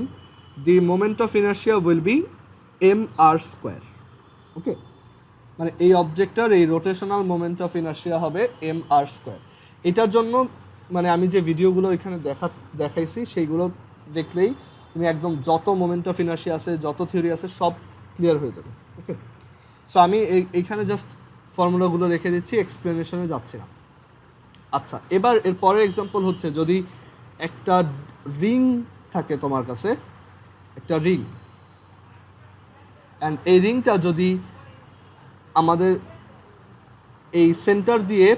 the moment of inertia will be mr square. Okay, মানে এই অবজেক্টটার এই রোটেশনাল মোমেন্ট অফ ইনার্শিয়া হবে mr স্কোয়ার। এটার জন্য মানে আমি যে ভিডিওগুলো এখানে দেখাইছি সেইগুলো দেখলেই তুমি একদম যত মোমেন্ট অফ ইনার্শিয়া আছে, যত থিওরি আছে, সব ক্লিয়ার হয়ে যাবে। ওকে, সো আমি এইখানে জাস্ট ফর্মুলাগুলো রেখে দিচ্ছি, এক্সপ্লেনেশনে যাচ্ছি না। আচ্ছা, এবার এর পরের এক্সাম্পল হচ্ছে যদি একটা রিং থাকে তোমার কাছে, একটা রিং, অ্যান্ড এই রিংটা যদি আমাদের এই সেন্টার দিয়ে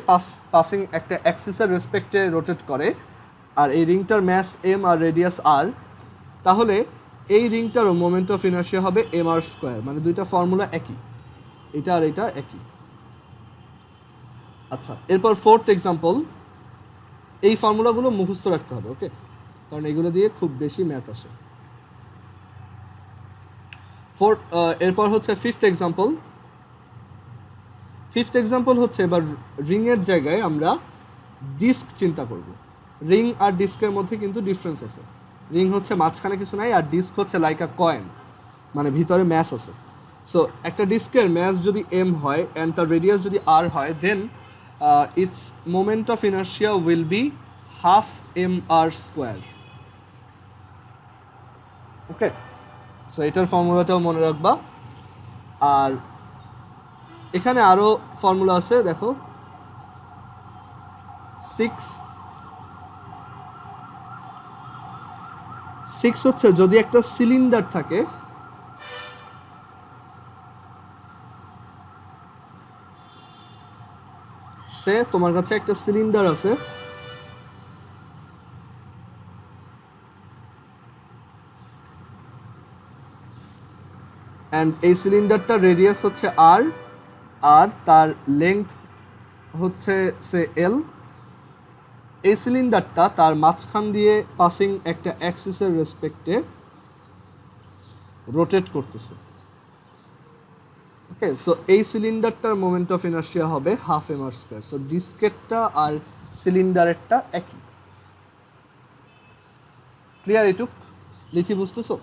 পাসিং একটা অ্যাক্সিসের রেসপেক্টে রোটেট করে, আর এই রিংটার ম্যাস এম আর রেডিয়াস আর, তাহলে এই রিংটারও মোমেন্ট অফ ইনার্শিয়া হবে mr স্কোয়ার। মানে দুইটা ফর্মুলা একই, এটা আর এটা একই। আচ্ছা, এরপর ফোর্থ এক্সাম্পল, এই ফর্মুলাগুলো মুখস্থ রাখতে হবে। ওকে, কারণ এগুলো দিয়ে খুব বেশি ম্যাথ আসে। এরপর হচ্ছে ফিফথ এক্সাম্পল হচ্ছে এবার রিংয়ের জায়গায় আমরা ডিস্ক চিন্তা করব। রিং আর ডিস্কের মধ্যে কিন্তু ডিফারেন্স আছে। রিং হচ্ছে মাঝখানে কিছু নাই, আর ডিস্ক হচ্ছে লাইক আ কয়েন, মানে ভিতরে ম্যাস আছে। সো একটা ডিস্কের ম্যাস যদি এম হয় অ্যান্ড তার রেডিয়াস যদি আর হয়, then its moment of inertia will be half mr square. Okay, so এটার ফর্মুলাটাও মনে রাখবা। আর এখানে আরও ফর্মুলা আছে, দেখো 6 হচ্ছে যদি একটা সিলিন্ডার থাকে, সে তোমার কাছে একটা সিলিন্ডার আছে, অ্যান্ড এই সিলিন্ডারটার রেডিয়াস হচ্ছে আর, আর তার লেংথ হচ্ছে সে এল। এই সিলিন্ডারটা তার মাঝখান দিয়ে পাসিং একটা অ্যাক্সিসের রেসপেক্টে রোটেট করতেছে। ওকে, সো এই সিলিন্ডারটার মোমেন্ট অফ ইনার্শিয়া হবে হাফ mr স্কোয়ার। সো ডিস্কেরটা আর সিলিন্ডারেরটা একই। ক্লিয়ার এটুক? লিখি বুঝতেছো?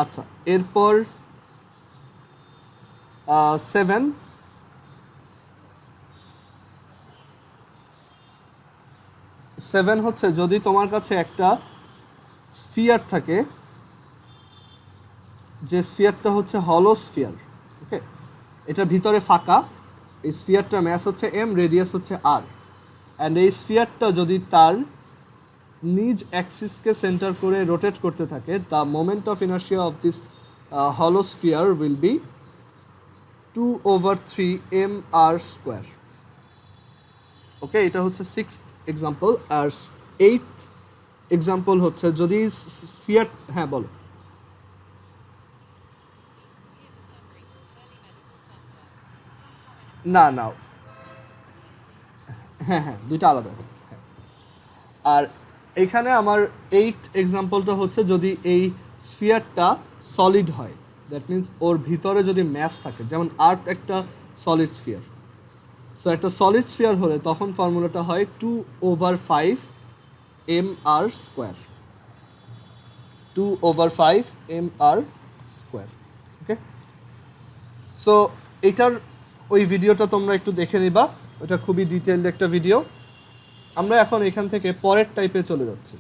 আচ্ছা, এরপর 7 7 হচ্ছে যদি তোমার কাছে একটা স্ফিয়ার থাকে, যে স্ফিয়ারটা হচ্ছে হলো স্ফিয়ার, ওকে, এটার ভিতরে ফাঁকা, এই স্ফিয়ারটার ম্যাস হচ্ছে এম, রেডিয়াস হচ্ছে আর, অ্যান্ড এই স্ফিয়ারটা যদি তার নিজ অ্যাক্সিসকে সেন্টার করে রোটেট করতে থাকে, the moment of inertia of this হলো স্ফিয়ার উইল বি 2/3 mr²। ওকে, এটা হচ্ছে 6th এক্সাম্পল। আর 8th এক্সাম্পল হচ্ছে যদি স্ফিয়ার, হ্যাঁ বলো। না না, হ্যাঁ হ্যাঁ, দুইটা আলাদা। হ্যাঁ। আর এখানে আমার 8th এক্সাম্পলটা হচ্ছে যদি এই স্ফিয়ারটা সলিড হয়, দ্যাট মিন্স ওর ভিতরে যদি ম্যাস থাকে, যেমন আর্থ একটা সলিড স্ফিয়ার। সো একটা সলিড স্ফিয়ার হলে তখন ফর্মুলাটা হয় 2/5 mr²। 2/5 mr²। ওকে, সো এটার ওই ভিডিওটা তোমরা একটু দেখে নিবা, ওটা খুবই ডিটেইলড একটা ভিডিও। আমরা এখন এখান থেকে পরের টাইপে চলে যাচ্ছি।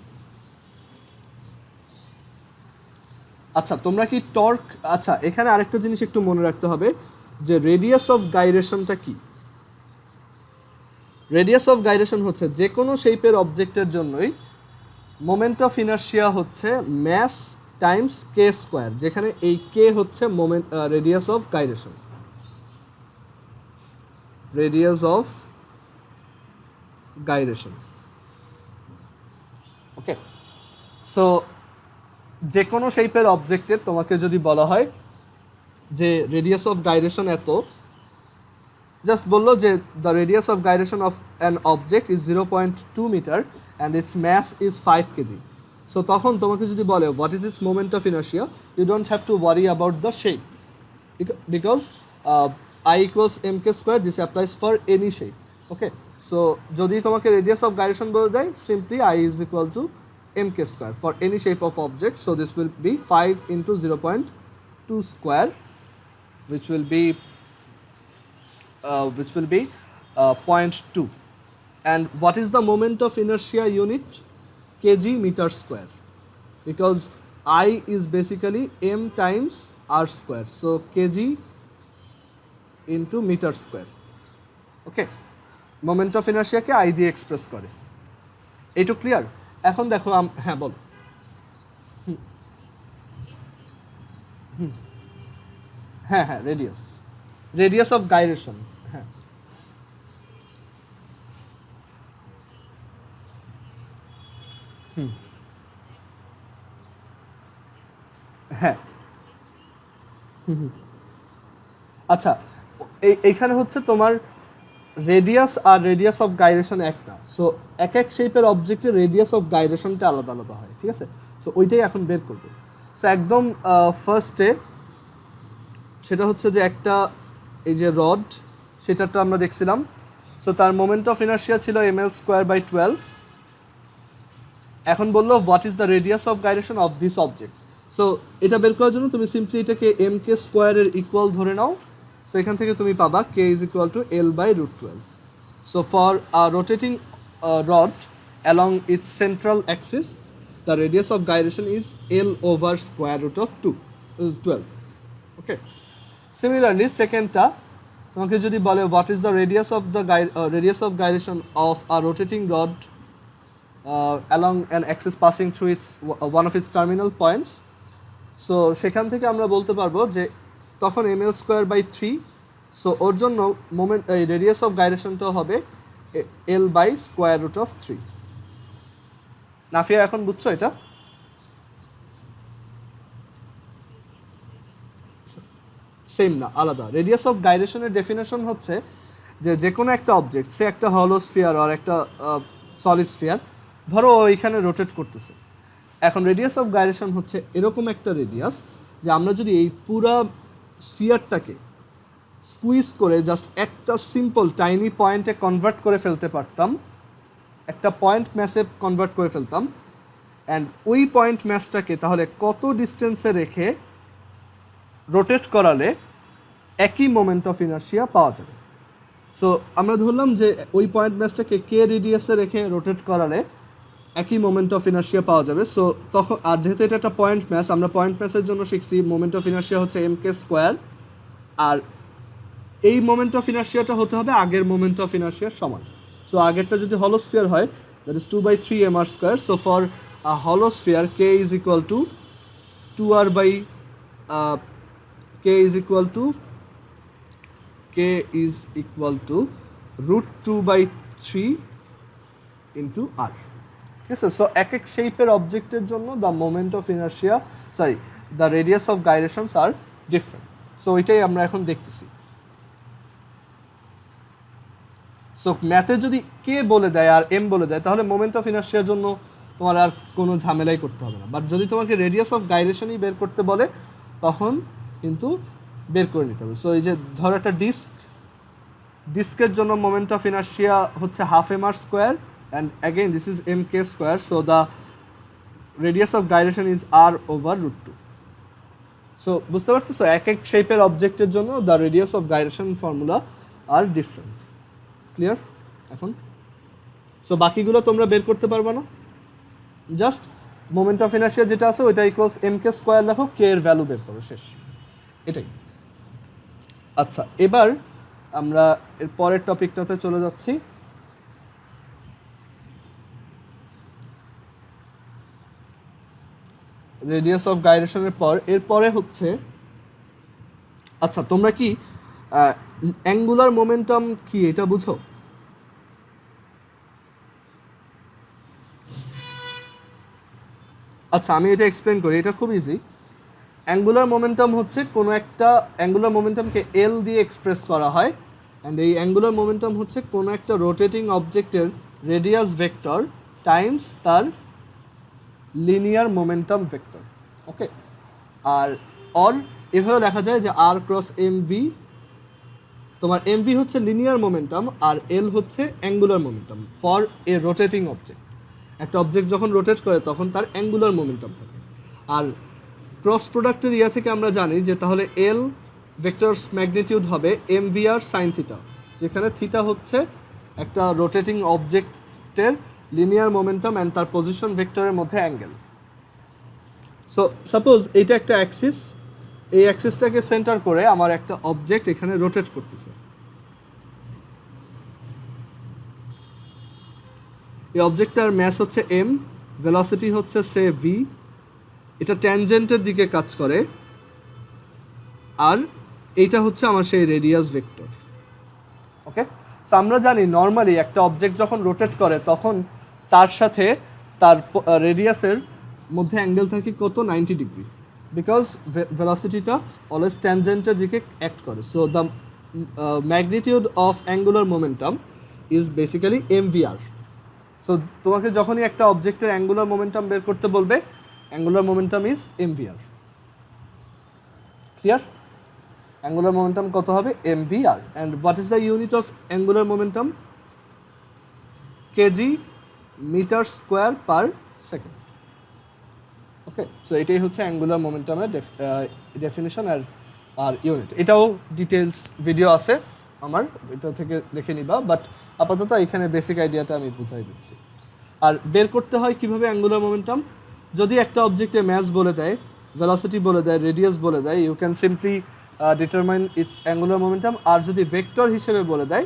আচ্ছা, তোমরা কি টর্ক, আচ্ছা এখানে আরেকটা জিনিস একটু মনে রাখতে হবে যে রেডিয়াস অফ গাইরেশনটা কি। রেডিয়াস অফ গাইরেশন হচ্ছে যে কোনো শেপের অবজেক্টের জন্যই মোমেন্ট অফ ইনার্শিয়া হচ্ছে ম্যাস টাইমস কে স্কোয়ার, যেখানে এই কে হচ্ছে moment radius of gyration. Radius of gyration, okay. So যে কোনো শেপের অবজেক্টের তোমাকে যদি বলা হয় যে রেডিয়াস অফ গাইরেশন এত, জাস্ট বললো যে the radius of gyration of an object is 0.2 metre and its mass is 5 KG. So তখন তোমাকে যদি বলে what is its moment of inertia, you don't have to worry about the shape, because I equals mk², this applies for any shape, okay। So যদি তোমাকে radius of gyration বলে দেয়, simply I is equal to mk² for any shape of object, so this will be 5 into 0.2 square, which will be 0.2. And what is the moment of inertia unit? Kg meter square, because I is basically m times r², so kg into meter square, okay। Moment of ইনার্শিয়াকে I দিয়ে express করে। এইটু clear? এখন দেখো, হ্যাঁ বল। হ্যাঁ হ্যাঁ, radius of gyration, হ্যাঁ। হ্যাঁ, আচ্ছা এইখানে হচ্ছে তোমার radius R radius of gyration এক না। সো এক এক শেপের অবজেক্টের রেডিয়াস অফ গাইরেশনটা আলাদা আলাদা হয়, ঠিক আছে। সো ওইটাই এখন বের করবো। সো একদম ফার্স্টে সেটা হচ্ছে যে একটা এই যে রড, সেটাটা আমরা দেখছিলাম। সো তার মোমেন্ট অফ ইনার্শিয়া ছিল ml²/12। এখন বললো what is the radius of gyration of this object. So এটা বের করার জন্য তুমি সিম্পলি এটাকে mk² ইকুয়াল ধরে নাও। সো এখান থেকে তুমি পাবা k is equal to L/√12. So for a rotating rod along its central axis, the radius of gyration is L/√2 is 12. Okay. Similarly, second-টা তোমাকে যদি বলে what is the radius of gyration of a rotating rod along an axis passing through its one of its terminal points. So সেখান থেকে আমরা বলতে পারবো যে তখন ml²/3। সো ওর জন্য মোমেন্ট এই রেডিয়াস অফ গাইরেশনটা হবে L/√3। নাফিয়া, এখন বুঝছো এটা? সেম না, আলাদা। রেডিয়াস অফ গাইরেশনের ডেফিনেশন হচ্ছে যে কোনো একটা অবজেক্ট, সে একটা হলো স্ফিয়ার আর একটা সলিড স্ফিয়ার, ধরো এখানে রোটেট করতেছে। এখন রেডিয়াস অফ গাইরেশন হচ্ছে এরকম একটা রেডিয়াস যে আমরা যদি এই পুরা স্ফিয়ারটাকে স্কুইজ করে জাস্ট একটা সিম্পল টাইনি পয়েন্টে কনভার্ট করে ফেলতে পারতাম, একটা পয়েন্ট ম্যাসে কনভার্ট করে ফেলতাম, অ্যান্ড ওই পয়েন্ট ম্যাসটাকে তাহলে কত ডিস্টেন্সে রেখে রোটেট করালে একই মোমেন্ট অফ ইনার্শিয়া পাওয়া যাবে। সো আমরা ধরলাম যে ওই পয়েন্ট ম্যাসটাকে কে রেডিয়াসে রেখে রোটেট করালে একই মোমেন্ট অফ ইনার্শিয়া পাওয়া যাবে। সো তখন আর যেহেতু এটা একটা পয়েন্ট ম্যাচ, আমরা পয়েন্ট ম্যাচের জন্য শিখছি মোমেন্ট অফ ইনার্শিয়া হচ্ছে mk², আর এই মোমেন্ট অফ ইনার্শিয়াটা হতে হবে আগের মোমেন্ট অফ ইনার্শিয়ার সমান। সো আগেরটা যদি হলো স্ফিয়ার হয়, that is 2/3mr²। So for a hollow sphere k is equal to 2r by k is equal to √2/3 into r। ঠিক আছে? সো এক এক শেপের অবজেক্টের জন্য the moment of inertia the radius of gyrations are different. So ওইটাই আমরা এখন দেখতেছি। সো ম্যাথে যদি কে বলে দেয় আর এম বলে দেয়, তাহলে মোমেন্ট অফ ইনার্শিয়ার জন্য তোমার আর কোনো ঝামেলাই করতে হবে না। বাট যদি তোমাকে রেডিয়াস অফ গাইরেশনই বের করতে বলে, তখন কিন্তু বের করে নিতে হবে। সো এই যে ধরো একটা ডিস্কের জন্য মোমেন্ট অফ ইনার্শিয়া হচ্ছে 12mr², and again this is mk², so the radius of gyration is r/√2। So বুঝতে পারতেছো, এক এক শেপের অবজেক্টের জন্য the radius of gyration formula are different. Clear এখন? সো বাকিগুলো তোমরা বের করতে পারবে না, জাস্ট মোমেন্ট অফ ইনার্শিয়া যেটা আছে ওইটা ইকুয়ালস mk² লেখো, কে এর ভ্যালু বের করো, শেষ, এটাই। আচ্ছা, এবার আমরা এর পরের টপিকটাতে চলে যাচ্ছি। রেডিয়াস অফ গাইরেশনের পর এরপরে হচ্ছে, আচ্ছা তোমরা কি অ্যাঙ্গুলার মোমেন্টাম কি এটা বুঝো? আচ্ছা আমি এটা এক্সপ্লেন করি, এটা খুব ইজি। অ্যাঙ্গুলার মোমেন্টাম হচ্ছে কোনো একটা অ্যাঙ্গুলার মোমেন্টামকে এল দিয়ে এক্সপ্রেস করা হয়, অ্যান্ড এই অ্যাঙ্গুলার মোমেন্টাম হচ্ছে কোনো একটা রোটেটিং অবজেক্টের রেডিয়াস ভেক্টর টাইমস তার লিনিয়ার মোমেন্টাম ভেক্টর। ওকে, আর অর এভাবে লেখা যায় যে r ক্রস mv, তোমার mv হচ্ছে লিনিয়ার মোমেন্টাম আর l হচ্ছে angular momentum for a rotating object. একটা অবজেক্ট যখন রোটেট করে তখন তার অ্যাঙ্গুলার মোমেন্টাম থাকে। আর ক্রস প্রোডাক্টের ইয়া থেকে আমরা জানি যে তাহলে l ভেক্টরস ম্যাগনিটিউড হবে mvr সাইন থিটা, যেখানে থিটা হচ্ছে একটা রোটেটিং অবজেক্টের লিনিয়ার মোমেন্টাম অ্যান্ড তার পজিশন ভেক্টরের মধ্যে অ্যাঙ্গেল। সো সাপোজ এইটা একটা অ্যাক্সিস, এই অ্যাক্সিসটাকে সেন্টার করে আমার একটা অবজেক্ট এখানে রোটেট করতেছে। এই অবজেক্টটার ম্যাস হচ্ছে m, ভেলোসিটি হচ্ছে সে v, এটা ট্যানজেন্টের দিকে কাজ করে, আর এইটা হচ্ছে আমার সেই রেডিয়াস ভেক্টর। ওকে, সো আমরা জানি নর্মালি একটা অবজেক্ট যখন রোটেট করে তখন তার সাথে তার রেডিয়াসের মধ্যে অ্যাঙ্গেল থাকে কত, 90 ডিগ্রি, বিকজ ভেলোসিটিটা অলওয়েজ ট্যানজেন্টের দিকে অ্যাক্ট করে। So the magnitude of angular momentum is basically mvr। সো তোমাকে যখনই একটা অবজেক্টের অ্যাঙ্গুলার মোমেন্টাম বের করতে বলবে, angular momentum is mvr। Clear? Angular momentum কত হবে, mvr। And what is the unit of angular momentum? Kg metre square per second. Okay, so এটাই হচ্ছে অ্যাঙ্গুলার মোমেন্টামের ডেফিনিশন আর ইউনিট। এটাও ডিটেলস ভিডিও আছে আমার, এটা থেকে দেখে নিবা, বাট আপাতত এখানে বেসিক আইডিয়াটা আমি বুঝাই দিচ্ছি। আর বের করতে হয় কিভাবে অ্যাঙ্গুলার মোমেন্টাম? যদি একটা অবজেক্টে ম্যাস বলে দেয়, ভেলোসিটি বলে দেয়, রেডিয়াস বলে দেয়, you can simply determine its angular momentum. আর যদি ভেক্টর হিসেবে বলে দেয়,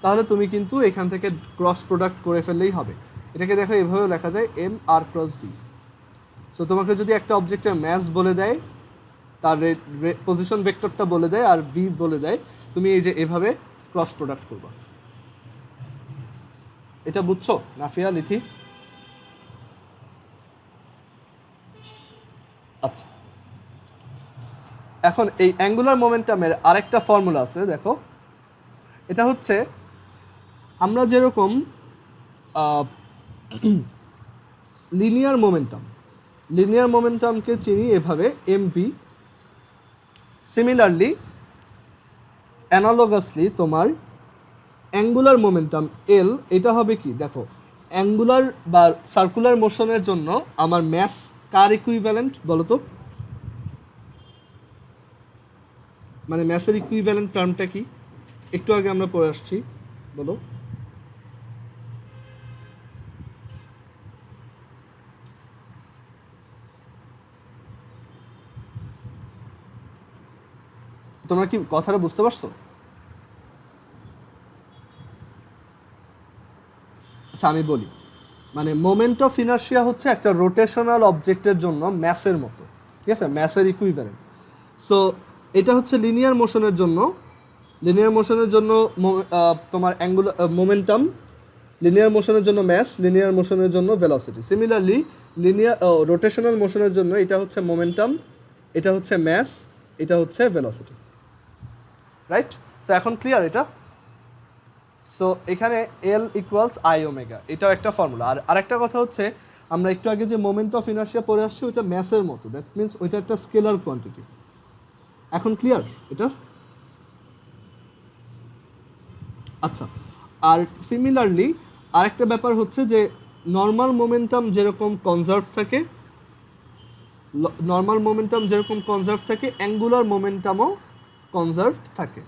তাহলে তুমি কিন্তু এখান থেকে ক্রস প্রোডাক্ট করে ফেললেই হবে। এটাকে দেখো এভাবেও লেখা যায় mr ক্রস v। সো তোমাকে যদি একটা অবজেক্টের ম্যাস বলে দেয়, তার পজিশন ভেক্টরটা বলে দেয় আর v বলে দেয়, তুমি এই যে এভাবে ক্রস প্রোডাক্ট করবা। এটা বুঝছো নাফিয়া, লিথি? আচ্ছা, এখন এই অ্যাঙ্গুলার মোমেন্টামের আরেকটা ফর্মুলা আছে, দেখো। এটা হচ্ছে আমরা যেরকম লিনিয়ার মোমেন্টামকে চিনি এভাবে mv, সিমিলারলি অ্যানালগাসলি তোমার অ্যাঙ্গুলার মোমেন্টাম l, এটা হবে কি, দেখো অ্যাঙ্গুলার বা সার্কুলার মোশনের জন্য আমার ম্যাস কার ইকুইভ্যালেন্ট বলো তো? মানে ম্যাসের ইকুইভ্যালেন্ট টার্মটা কি? একটু আগে আমরা পড়ে আসছি, বলো। তোমরা কি কথাটা বুঝতে পারছো? আচ্ছা আমি বলি, মানে মোমেন্ট অফ ইনার্শিয়া হচ্ছে একটা রোটেশনাল অবজেক্টের জন্য ম্যাসের মতো, ঠিক আছে, ম্যাসের ইকুইভ্যালেন্ট। সো এটা হচ্ছে লিনিয়ার মোশনের জন্য, তোমার অ্যাঙ্গুলার মোমেন্টাম, লিনিয়ার মোশনের জন্য ম্যাস, লিনিয়ার মোশনের জন্য ভেলোসিটি। সিমিলারলি রোটেশনাল মোশনের জন্য এটা হচ্ছে মোমেন্টাম, এটা হচ্ছে ম্যাস, এটা হচ্ছে ভেলোসিটি, রাইট? সো এখন ক্লিয়ার এটা? সো এখানে এল ইকুয়ালস আই ওমেগা, এটাও একটা ফর্মুলা। আর আরেকটা কথা হচ্ছে, আমরা একটু আগে যে মোমেন্ট অফ ইনার্শিয়া পড়ে আসছি ওইটা ম্যাসের মতো, দ্যাট মিনস ওইটা একটা স্কেলার কোয়ান্টিটি। এখন ক্লিয়ার এটা? আচ্ছা, আর সিমিলারলি আরেকটা ব্যাপার হচ্ছে যে নর্মাল মোমেন্টাম যেরকম কনজার্ভ থাকে, অ্যাঙ্গুলার মোমেন্টামও কনজার্ভ থাকে।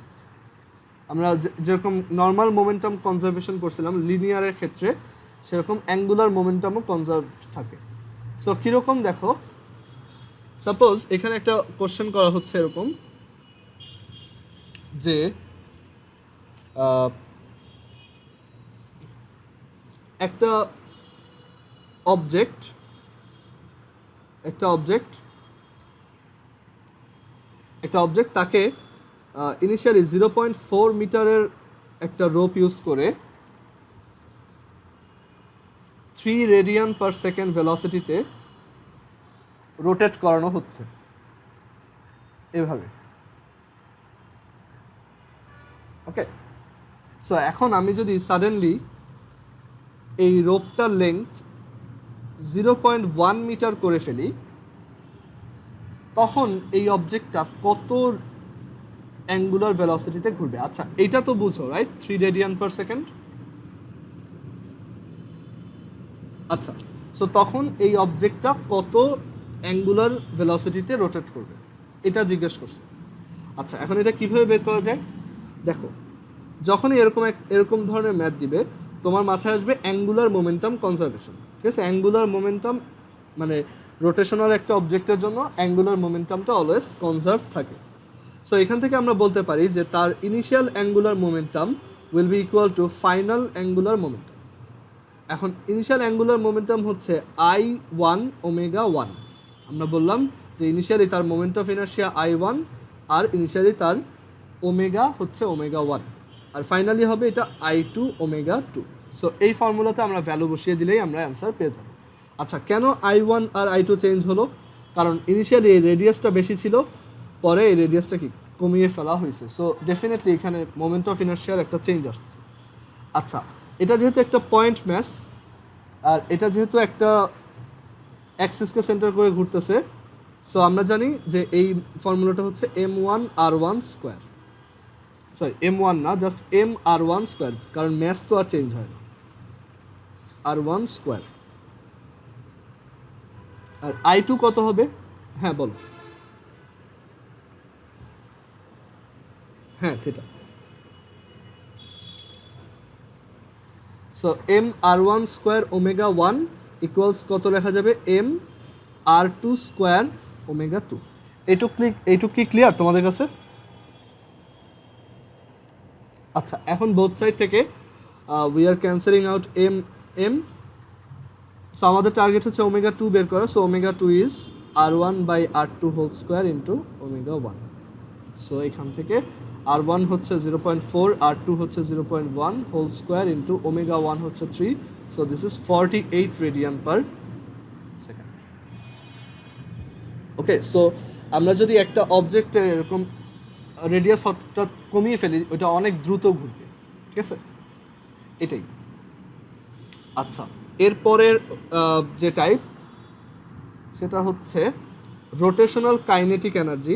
আমরা যেরকম নর্মাল মোমেন্টাম কনজারভেশন করছিলাম লিনিয়ারের ক্ষেত্রে, সেরকম অ্যাঙ্গুলার মোমেন্টামও কনজার্ভ থাকে। সো কীরকম দেখো, সাপোজ এখানে একটা কোশ্চেন করা হচ্ছে এরকম যে একটা অবজেক্ট তাকে ইনিশিয়ালি 0.4 মিটারের একটা রোপ ইউজ করে 3 রেডিয়ান পার সেকেন্ড ভেলোসিটিতে রোটেট করানো হচ্ছে এভাবে। ওকে, সো এখন আমি যদি সাডেনলি এই রোপটার লেংথ 0.1 মিটার করে ফেলি, তখন এই অবজেক্টটা কত অ্যাঙ্গুলার ভেলোসিটিতে ঘুরবে? আচ্ছা এইটা তো বুঝো, রাইট? 3 radian per second. আচ্ছা, সো তখন এই অবজেক্টটা কত অ্যাঙ্গুলার ভেলোসিটিতে রোটেট করবে এটা জিজ্ঞেস করছে। আচ্ছা এখন এটা কিভাবে বের করা যায়? দেখো, যখনই এরকম ধরনের ম্যাথ দিবে, তোমার মাথায় আসবে অ্যাঙ্গুলার মোমেন্টাম কনজারভেশন, ঠিক আছে? অ্যাঙ্গুলার মোমেন্টাম মানে রোটেশনাল একটা অবজেক্টের জন্য অ্যাঙ্গুলার মোমেন্টামটা অলওয়েজ কনজার্ভ থাকে। সো এখান থেকে আমরা বলতে পারি যে তার initial angular momentum will be equal to final angular momentum. এখন ইনিশিয়াল অ্যাঙ্গুলার মোমেন্টাম হচ্ছে I1 ওমেগা 1। আমরা বললাম যে ইনিশিয়ালি তার মোমেন্ট অফ ইনার্শিয়া I1, আর ইনিশিয়ালি তার ওমেগা হচ্ছে ওমেগা 1, আর ফাইনালি হবে এটা I2 ওমেগা 2। সো এই ফর্মুলাতে আমরা ভ্যালু বসিয়ে দিলেই আমরা অ্যান্সার পেয়ে যাব। আচ্ছা, কেন I1 আর I2 চেঞ্জ হলো? কারণ ইনিশিয়ালি এই রেডিয়াসটা বেশি ছিল, পরে এই রেডিয়াসটা কি কমিয়ে ফেলা হয়েছে। সো ডেফিনেটলি এখানে মোমেন্ট অফ ইনার্শিয়ার একটা চেঞ্জ আসছে। আচ্ছা, এটা যেহেতু একটা পয়েন্ট ম্যাস, আর এটা যেহেতু একটা অ্যাক্সিসকে সেন্টার করে ঘুরতেছে, সো আমরা জানি যে এই ফর্মুলাটা হচ্ছে M1R1 স্কোয়ার, সরি M1 না, জাস্ট MR1 স্কোয়ার, কারণ ম্যাস তো আর চেঞ্জ হয় না, R1 স্কোয়ার। আর I2 কত হবে? হ্যাঁ বলো। হ্যাঁ theta. So MR1 square omega 1 equals কত লেখা যাবে? MR2 square omega 2। এইটুক কি ক্লিয়ার তোমাদের কাছে? আচ্ছা, এখন বোথ সাইড থেকে we are cancelling out M. So আমাদের টার্গেট হচ্ছে ওমেগা 2 বের করা। সো omega 2 is R1 by R2 whole square into omega 1। So এখান থেকে R1 হচ্ছে 0.4, R2 হচ্ছে 0.1 হোল স্কোয়ার ইন্টু ওমেগা 1 হচ্ছে 3। So this is 48 radian per second. Okay, so আমরা যদি একটা অবজেক্টের এরকম রেডিয়াস হঠাৎ কমিয়ে ফেলি, ওটা অনেক দ্রুত ঘুরবে, ঠিক আছে? এটাই। আচ্ছা, এরপরের যে টাইপ সেটা হচ্ছে rotational kinetic energy.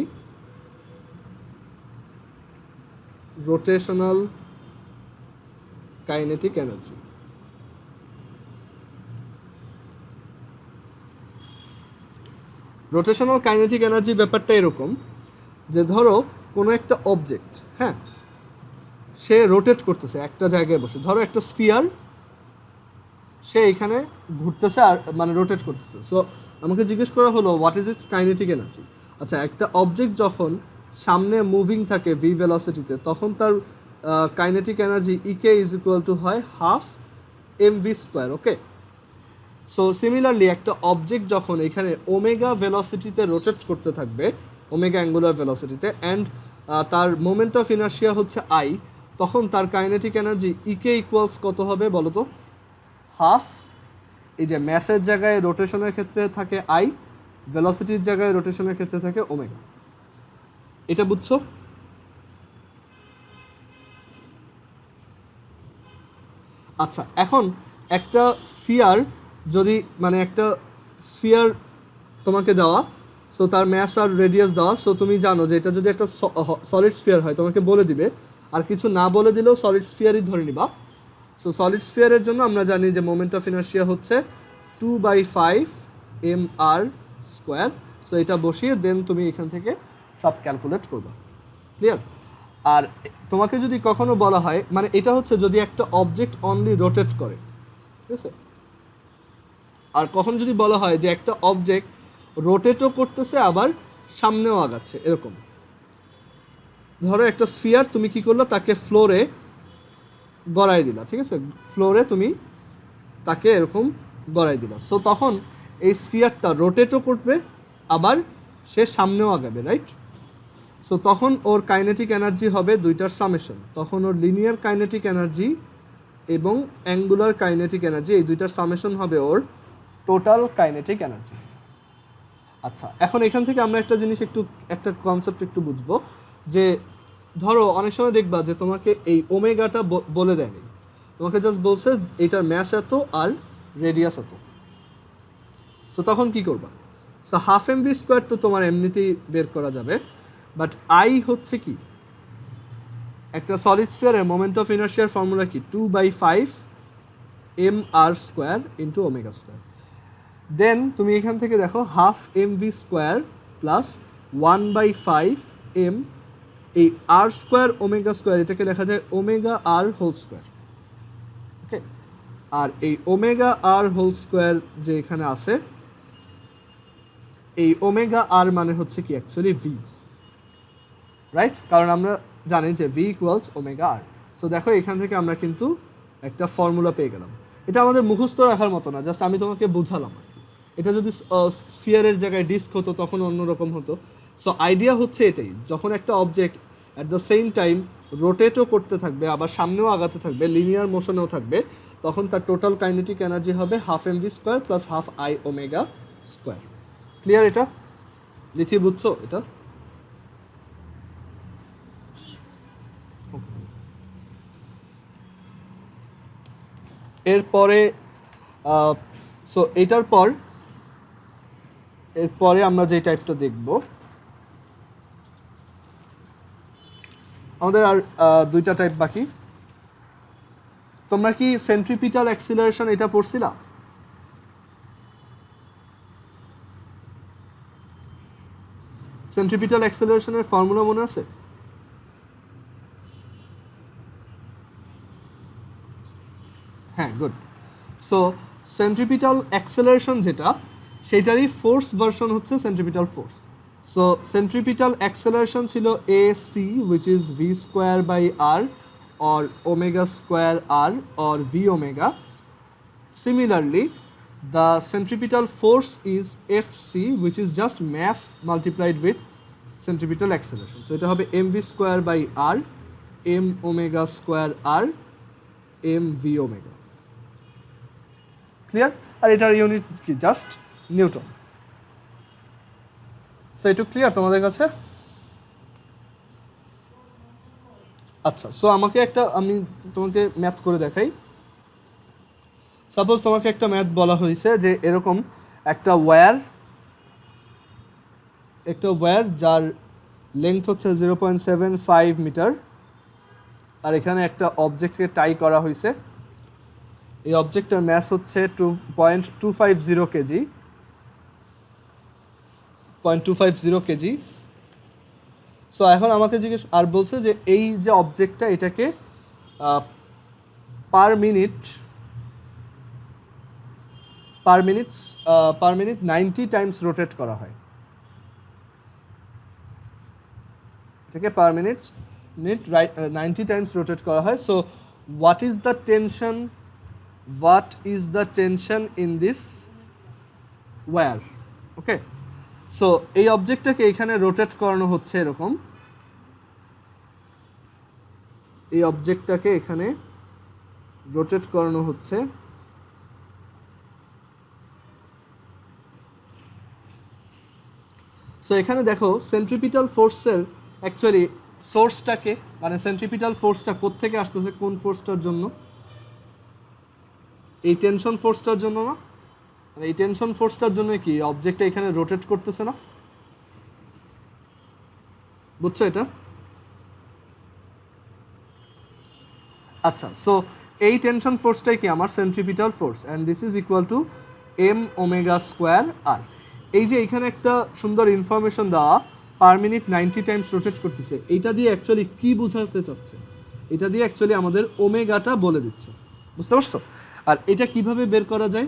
Rotational kinetic energy rotational kinetic energy ব্যাপারটা এরকম যে ধরো কোনো একটা অবজেক্ট, হ্যাঁ, সে রোটেট করতেছে একটা জায়গায় বসে। ধরো একটা স্ফিয়ার, সে এখানে ঘুরতেছে আর মানে রোটেট করতেছে। সো আমাকে জিজ্ঞেস করা হলো what is it's kinetic energy. আচ্ছা, একটা অবজেক্ট যখন সামনে মুভিং থাকে ভি ভেলোসিটিতে, তখন তার kinetic energy EK is equal to হয় half M V square. Okay, so similarly একটা অবজেক্ট যখন এখানে ওমেগা ভেলোসিটিতে রোটেট করতে থাকবে, ওমেগা অ্যাঙ্গুলার ভেলোসিটিতে, অ্যান্ড তার মোমেন্ট অফ ইনার্শিয়া হচ্ছে আই, তখন তার কাইনেটিক এনার্জি ইকে ইকুয়ালস কত হবে বলো তো? হাফ, এই যে ম্যাসের জায়গায় রোটেশনের ক্ষেত্রে থাকে আই, ভেলোসিটির জায়গায় রোটেশনের ক্ষেত্রে থাকে ওমেগা। এটা বুঝছো? আচ্ছা, এখন একটা স্ফিয়ার যদি মানে একটা স্ফিয়ার তোমাকে দেওয়া, সো তার ম্যাস আর রেডিয়াস দেওয়া, সো তুমি জানো যে এটা যদি একটা সলিড স্ফিয়ার হয় তোমাকে বলে দিবে, আর কিছু না বলে দিলেও সলিড স্ফিয়ারই ধরে নিবা। সো সলিড স্ফিয়ারের জন্য আমরা জানি যে মোমেন্ট অফ ইনার্শিয়া হচ্ছে 2/5 mr স্কোয়ার। সো এটা বসিয়ে দেন তুমি এখান থেকে সব ক্যালকুলেট করবা। ক্লিয়ার? আর তোমাকে যদি কখনো বলা হয়, মানে এটা হচ্ছে যদি একটা অবজেক্ট অনলি রোটেট করে, ঠিক আছে? আর কখন যদি বলা হয় যে একটা অবজেক্ট রোটেটও করতেছে আবার সামনেও আগাচ্ছে, এরকম ধরো একটা স্ফিয়ার তুমি কি করলো, তাকে ফ্লোরে গড়াই দিলা, ঠিক আছে? ফ্লোরে তুমি তাকে এরকম গড়াই দিলা, সো তখন এই স্ফিয়ারটা রোটেটও করবে আবার সে সামনেও আগাবে, রাইট? সো তখন ওর কাইনেটিক এনার্জি হবে দুইটার সামেশন, তখন ওর লিনিয়ার কাইনেটিক এনার্জি এবং অ্যাঙ্গুলার কাইনেটিক এনার্জি, এই দুইটার সামেশন হবে ওর টোটাল কাইনেটিক এনার্জি। আচ্ছা, এখন এখান থেকে আমরা একটা জিনিস একটা কনসেপ্ট একটু বুঝবো, যে ধরো অনেক সময় দেখবা যে তোমাকে এই ওমেগাটা বলে দেয়নি, তোমাকে জাস্ট বলছে এটার ম্যাস এত আর রেডিয়াস এত। সো তখন কি করবা? So half M V square তো তোমার এমনিতেই বের করা যাবে, বাট আই হচ্ছে কি, একটা সলিড স্ফিয়ারের মোমেন্ট অফ ইনার্শিয়ার ফর্মুলা কি? 2/5 mr square into omega square. Then তুমি এখান থেকে দেখো half M V square plus 1/5 m, এই আর স্কোয়ার ওমেগা স্কোয়ার, এটাকে লেখা যায় ওমেগা আর হোল স্কোয়ার। ওকে, আর এই ওমেগা আর হোল স্কোয়ার যে এখানে আছে, এই ওমেগা আর মানে হচ্ছে কি অ্যাকচুয়ালি ভি, রাইট? কারণ আমরা জানি যে ভি ইকুয়ালস ওমেগা আর। সো দেখো এখান থেকে আমরা কিন্তু একটা ফর্মুলা পেয়ে গেলাম। এটা আমাদের মুখস্থ রাখার মতো না, জাস্ট আমি তোমাকে বুঝালাম। এটা যদি স্ফিয়ারের জায়গায় ডিস্ক হতো তখন অন্যরকম হতো। সো আইডিয়া হচ্ছে এটাই, যখন একটা object at the same time রোটেটও করতে থাকবে আবার সামনেও আগাতে থাকবে, লিনিয়ার মোশনেও থাকবে, তখন তার টোটাল কাইনেটিক এনার্জি হবে half M V square plus half I omega square. Clear? এটা লিখি বুঝছো? এটা এরপরে সো এরপরে আমরা যে টাইপটা দেখব, আমাদের আর দুইটা টাইপ বাকি। তোমরা কি সেন্ট্রিপিটাল অ্যাক্সিলারেশন এটা পড়ছিলা? সেন্ট্রিপিটাল অ্যাক্সিলারেশনের ফর্মুলা মনে আছে? হ্যাঁ, গুড। সো সেন্ট্রিপিটাল অ্যাক্সেলারেশন যেটা, সেটারই ফোর্স ভার্সন হচ্ছে centripetal force. So centripetal acceleration ছিল AC, which is v square by r or omega square r or v omega. Similarly, the centripetal force is Fc, which is just mass multiplied with centripetal acceleration. So এটা হবে mv square by r, m omega square r, mv omega. Clear? আর এটার unit কি? Just newton. So এটুকু clear তোমাদের কাছে? আচ্ছা, so আমি তোমাকে ম্যাথ করে দেখাই। সাপোজ তোমাকে একটা ম্যাথ বলা হয়েছে যে এরকম একটা ওয়্যার যার লেংথ হচ্ছে 0.75 মিটার, আর এখানে একটা অবজেক্টকে টাই করা হয়েছে। এই অবজেক্টের ম্যাস হচ্ছে 2.250 কেজি, 0.250 কেজি। সো এখন আমাকে জিজ্ঞেস আর বলছে যে এই যে অবজেক্টটা, এটাকে পার মিনিট 90 টাইমস রোটেট করা হয়। থেকে পার মিনিট 90 টাইমস রোটেট করা হয়। So what is the tension in this wire? Okay, so এই অবজেক্টটাকে এখানে রোটেট করানো হচ্ছে এরকম, এই অবজেক্টটাকে এখানে রোটেট করানো হচ্ছে সো এখানে দেখো সেন্ট্রিপিটাল ফোর্সের অ্যাকচুয়ালি সোর্সটাকে, মানে সেন্ট্রিপিটাল ফোর্সটা কোত্থেকে আসতেছে, কোন ফোর্সটার জন্য? এই টেনশন ফোর্সটার জন্য না? এই টেনশন ফোর্সটার জন্য কি অবজেক্টটা এখানে রোটেট করতেছে না? বুঝছো এটা? আচ্ছা, সো এই টেনশন ফোর্সটাই কি আমার centripetal force, and this is equal to M omega square R. এই যে এখানে একটা সুন্দর ইনফরমেশন দেওয়া, পার মিনিট 90 টাইমস রোটেট করতেছে, এইটা দিয়ে অ্যাকচুয়ালি কি বোঝাতে চাচ্ছে? এটা দিয়ে অ্যাকচুয়ালি আমাদের ওমেগাটা বলে দিচ্ছে, বুঝতে পারছো? আর এটা কিভাবে বের করা যায়?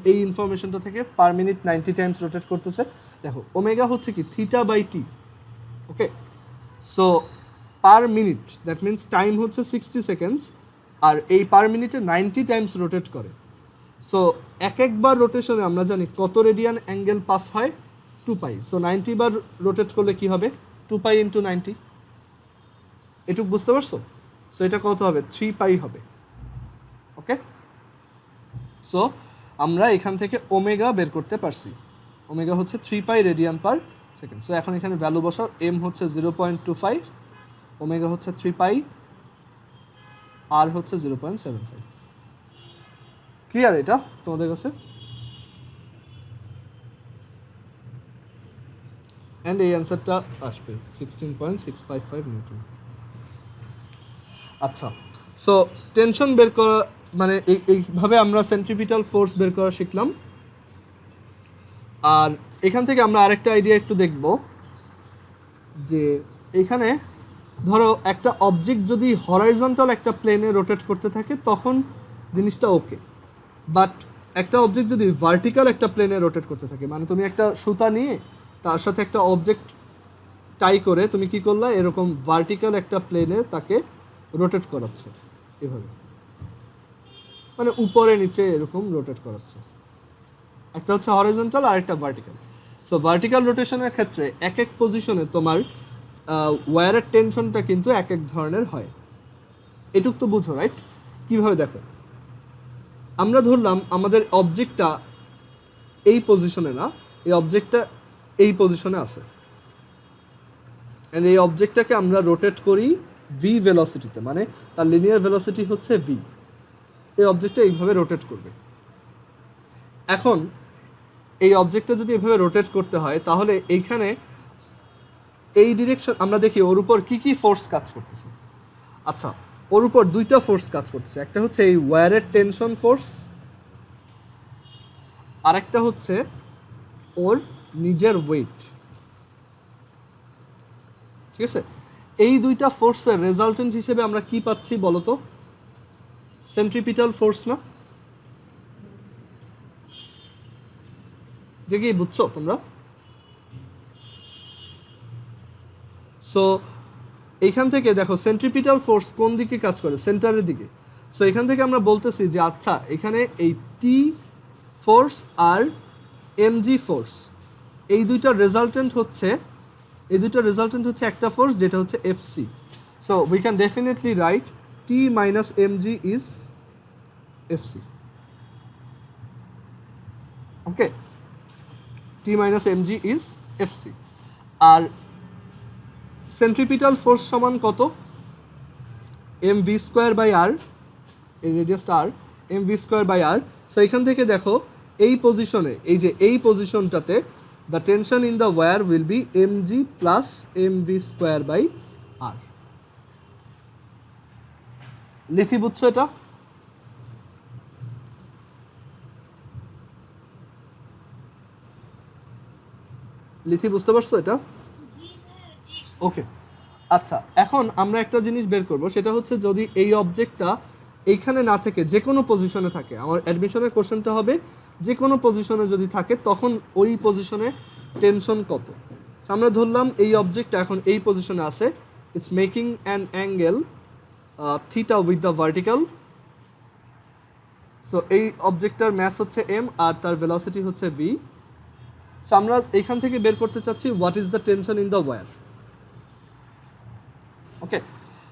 এই ইনফরমেশনটা থেকে পার মিনিট 90 টাইমস রোটেট করতেছে, দেখো ওমেগা হচ্ছে কি theta by T. Okay, so per minute that means time হচ্ছে 60 সেকেন্ডস, আর এই পার মিনিটে 90 টাইমস রোটেট করে। সো একবার রোটেশনে আমরা জানি কত রেডিয়ান অ্যাঙ্গেল পাস হয়, 2 পাই। সো 90 বার রোটেট করলে কি হবে, 2 পাই ইন্টু 90। এটুকু বুঝতে পারছো? সো এটা কত হবে, 3 পাই হবে। ওকে, সো আমরা এখান থেকে ওমেগা বের করতে পারছি, ওমেগা হচ্ছে 3 পাই রেডিয়ান পার সেকেন্ড। সো এখন এখানে ভ্যালু বসাও, এম হচ্ছে 0.25, ওমেগা হচ্ছে 3 পাই, আর হচ্ছে 0.75। ক্লিয়ার এটা তোমাদের কাছে? অ্যান্ড এই অ্যান্সারটা আসবে 16.655 নিউটন। আচ্ছা, সো টেনশন বের করা মানে এইভাবে আমরা সেন্ট্রিপিটাল ফোর্স বের করা শিখলাম। আর এখান থেকে আমরা আরেকটা আইডিয়া একটু দেখব, যে এখানে ধরো একটা অবজেক্ট যদি হরাইজন্টাল একটা প্লেনে রোটেট করতে থাকে তখন জিনিসটা ওকে, বাট একটা অবজেক্ট যদি ভার্টিক্যাল একটা প্লেনে রোটেট করতে থাকে, মানে তুমি একটা সুতা নিয়ে তার সাথে একটা অবজেক্ট টাই করে তুমি কি করলা, এরকম ভার্টিক্যাল একটা প্লেনে তাকে রোটেট করাচ্ছ এভাবে, মানে উপরে নিচে এরকম রোটেট করাচ্ছ। একটা হচ্ছে হরাইজন্টাল আর একটা ভার্টিক্যাল। সো ভার্টিক্যাল রোটেশনের ক্ষেত্রে এক এক পজিশনে তোমার ওয়্যারের টেনশনটা কিন্তু এক এক ধরনের হয়। এটুক তো বুঝো, রাইট? কীভাবে দেখো, আমরা ধরলাম আমাদের অবজেক্টটা এই পজিশনে না, এই অবজেক্টটা এই পজিশনে আছে, অ্যান্ড এই অবজেক্টটাকে আমরা রোটেট করি ভি ভেলোসিটিতে, মানে তার লিনিয়ার ভেলোসিটি হচ্ছে ভি। এই অবজেক্টটা এইভাবে রোটেট করবে। এখন এই অবজেক্টটা যদি এভাবে রোটেট করতে হয় তাহলে এইখানে এই ডিরেকশন আমরা দেখি ওর উপর কী কী ফোর্স কাজ করতেছে। আচ্ছা, ওর উপর দুইটা ফোর্স কাজ করতেছে, একটা হচ্ছে এই ওয়্যারের টেনশন ফোর্স, আরেকটা হচ্ছে ওর নিজের ওয়েট। ঠিক আছে, এই দুইটা ফোর্সের রেজাল্টেন্ট হিসেবে আমরা কি পাচ্ছি বলো তো? সেন্ট্রিপিটাল ফোর্স না? এটা কি বুঝছো তোমরা? সো এইখান থেকে দেখো সেন্ট্রিপিটাল ফোর্স কোন দিকে কাজ করে, সেন্টারের দিকে। সো এখান থেকে আমরা বলতেছি যে আচ্ছা এখানে এই টি ফোর্স আর এমজি ফোর্স, এই দুইটা রেজাল্টেন্ট হচ্ছে একটা ফোর্স যেটা হচ্ছে FC. So we can definitely write T minus MG is FC. Okay, T minus MG is FC. আর সেন্ট্রিপিটাল ফোর্স সমান কত? M V square by R, এই রেডিয়াসটা R, M V square by R. So এখান থেকে দেখো এই পজিশনে, এই যে এই পজিশনটাতে the tension in the wire will be M G plus M V square by R. লিখি, বুঝছো এটা? লিথি বুঝতে পারছো এটা? ওকে, আচ্ছা এখন আমরা একটা জিনিস বের করব, সেটা হচ্ছে যদি এই অবজেক্টটা এইখানে না থেকে যে কোনো পজিশনে থাকে, আমার অ্যাডমিশনের কোশ্চেনটা হবে যে কোনো পজিশনে যদি থাকে তখন ওই পজিশনে টেনশন কত। আমরা ধরলাম এই অবজেক্টটা এখন এই পজিশনে আছে, it's making an angle theta with the vertical. So এই অবজেক্টটার ম্যাস হচ্ছে এম আর তার ভেলোসিটি হচ্ছে ভি। সো আমরা এখান থেকে বের করতে চাচ্ছি what is the tension in the wire. Okay,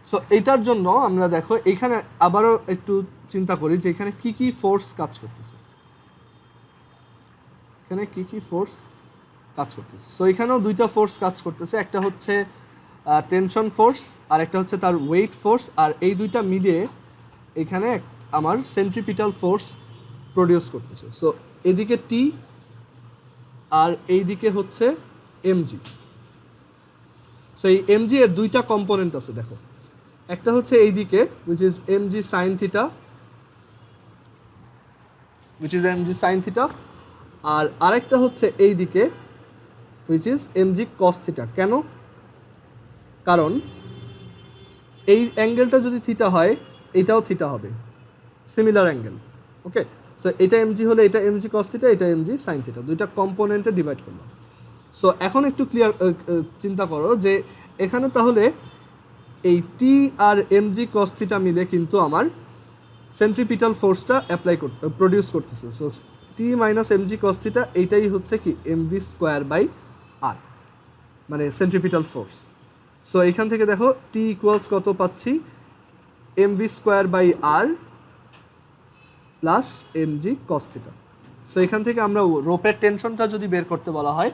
so এইটার জন্য আমরা দেখো এখানে আবারও একটু চিন্তা করি যে এখানে কি কি ফোর্স কাজ করতেছে, এখানে কি কি ফোর্স কাজ করতেছে। সো এখানেও দুইটা ফোর্স কাজ করতেছে, একটা হচ্ছে টেনশন ফোর্স আর একটা হচ্ছে তার ওয়েট ফোর্স, আর এই দুইটা মিলিয়ে এখানে আমার সেন্ট্রিপিটাল ফোর্স প্রডিউস করতেছে। সো এদিকে টি আর এইদিকে হচ্ছে এমজি। সো এই এমজি এর দুইটা কম্পোনেন্ট আছে দেখো, একটা হচ্ছে এইদিকে which is MG sine theta, আর আরেকটা হচ্ছে এইদিকে which is MG cos theta. কেন? কারণ এই অ্যাঙ্গেলটা যদি থিটা হয় এটাও থিটা হবে, সিমিলার অ্যাঙ্গেল। ওকে, সো এটা এমজি হলে এটা এমজি কস থিটা, এটা এমজি সাইন থিটা, দুইটা কম্পোনেন্টে ডিভাইড করলাম। সো এখন একটু ক্লিয়ার চিন্তা করো যে এখানে তাহলে এই টি আর এমজি কস থিটা মিলে কিন্তু আমার সেন্ট্রিপিটাল ফোর্সটা প্রডিউস করতেছে। সো টি মাইনাস এমজি কস থিটা এইটাই হচ্ছে কি এমভি স্কোয়ার বাই আর, মানে সেন্ট্রিপিটাল ফোর্স। সো এখান থেকে দেখো টি ইকুয়ালস কত পাচ্ছি, MV square by R plus MG cos theta. So এখান থেকে আমরা রোপের টেনশনটা যদি বের করতে বলা হয়,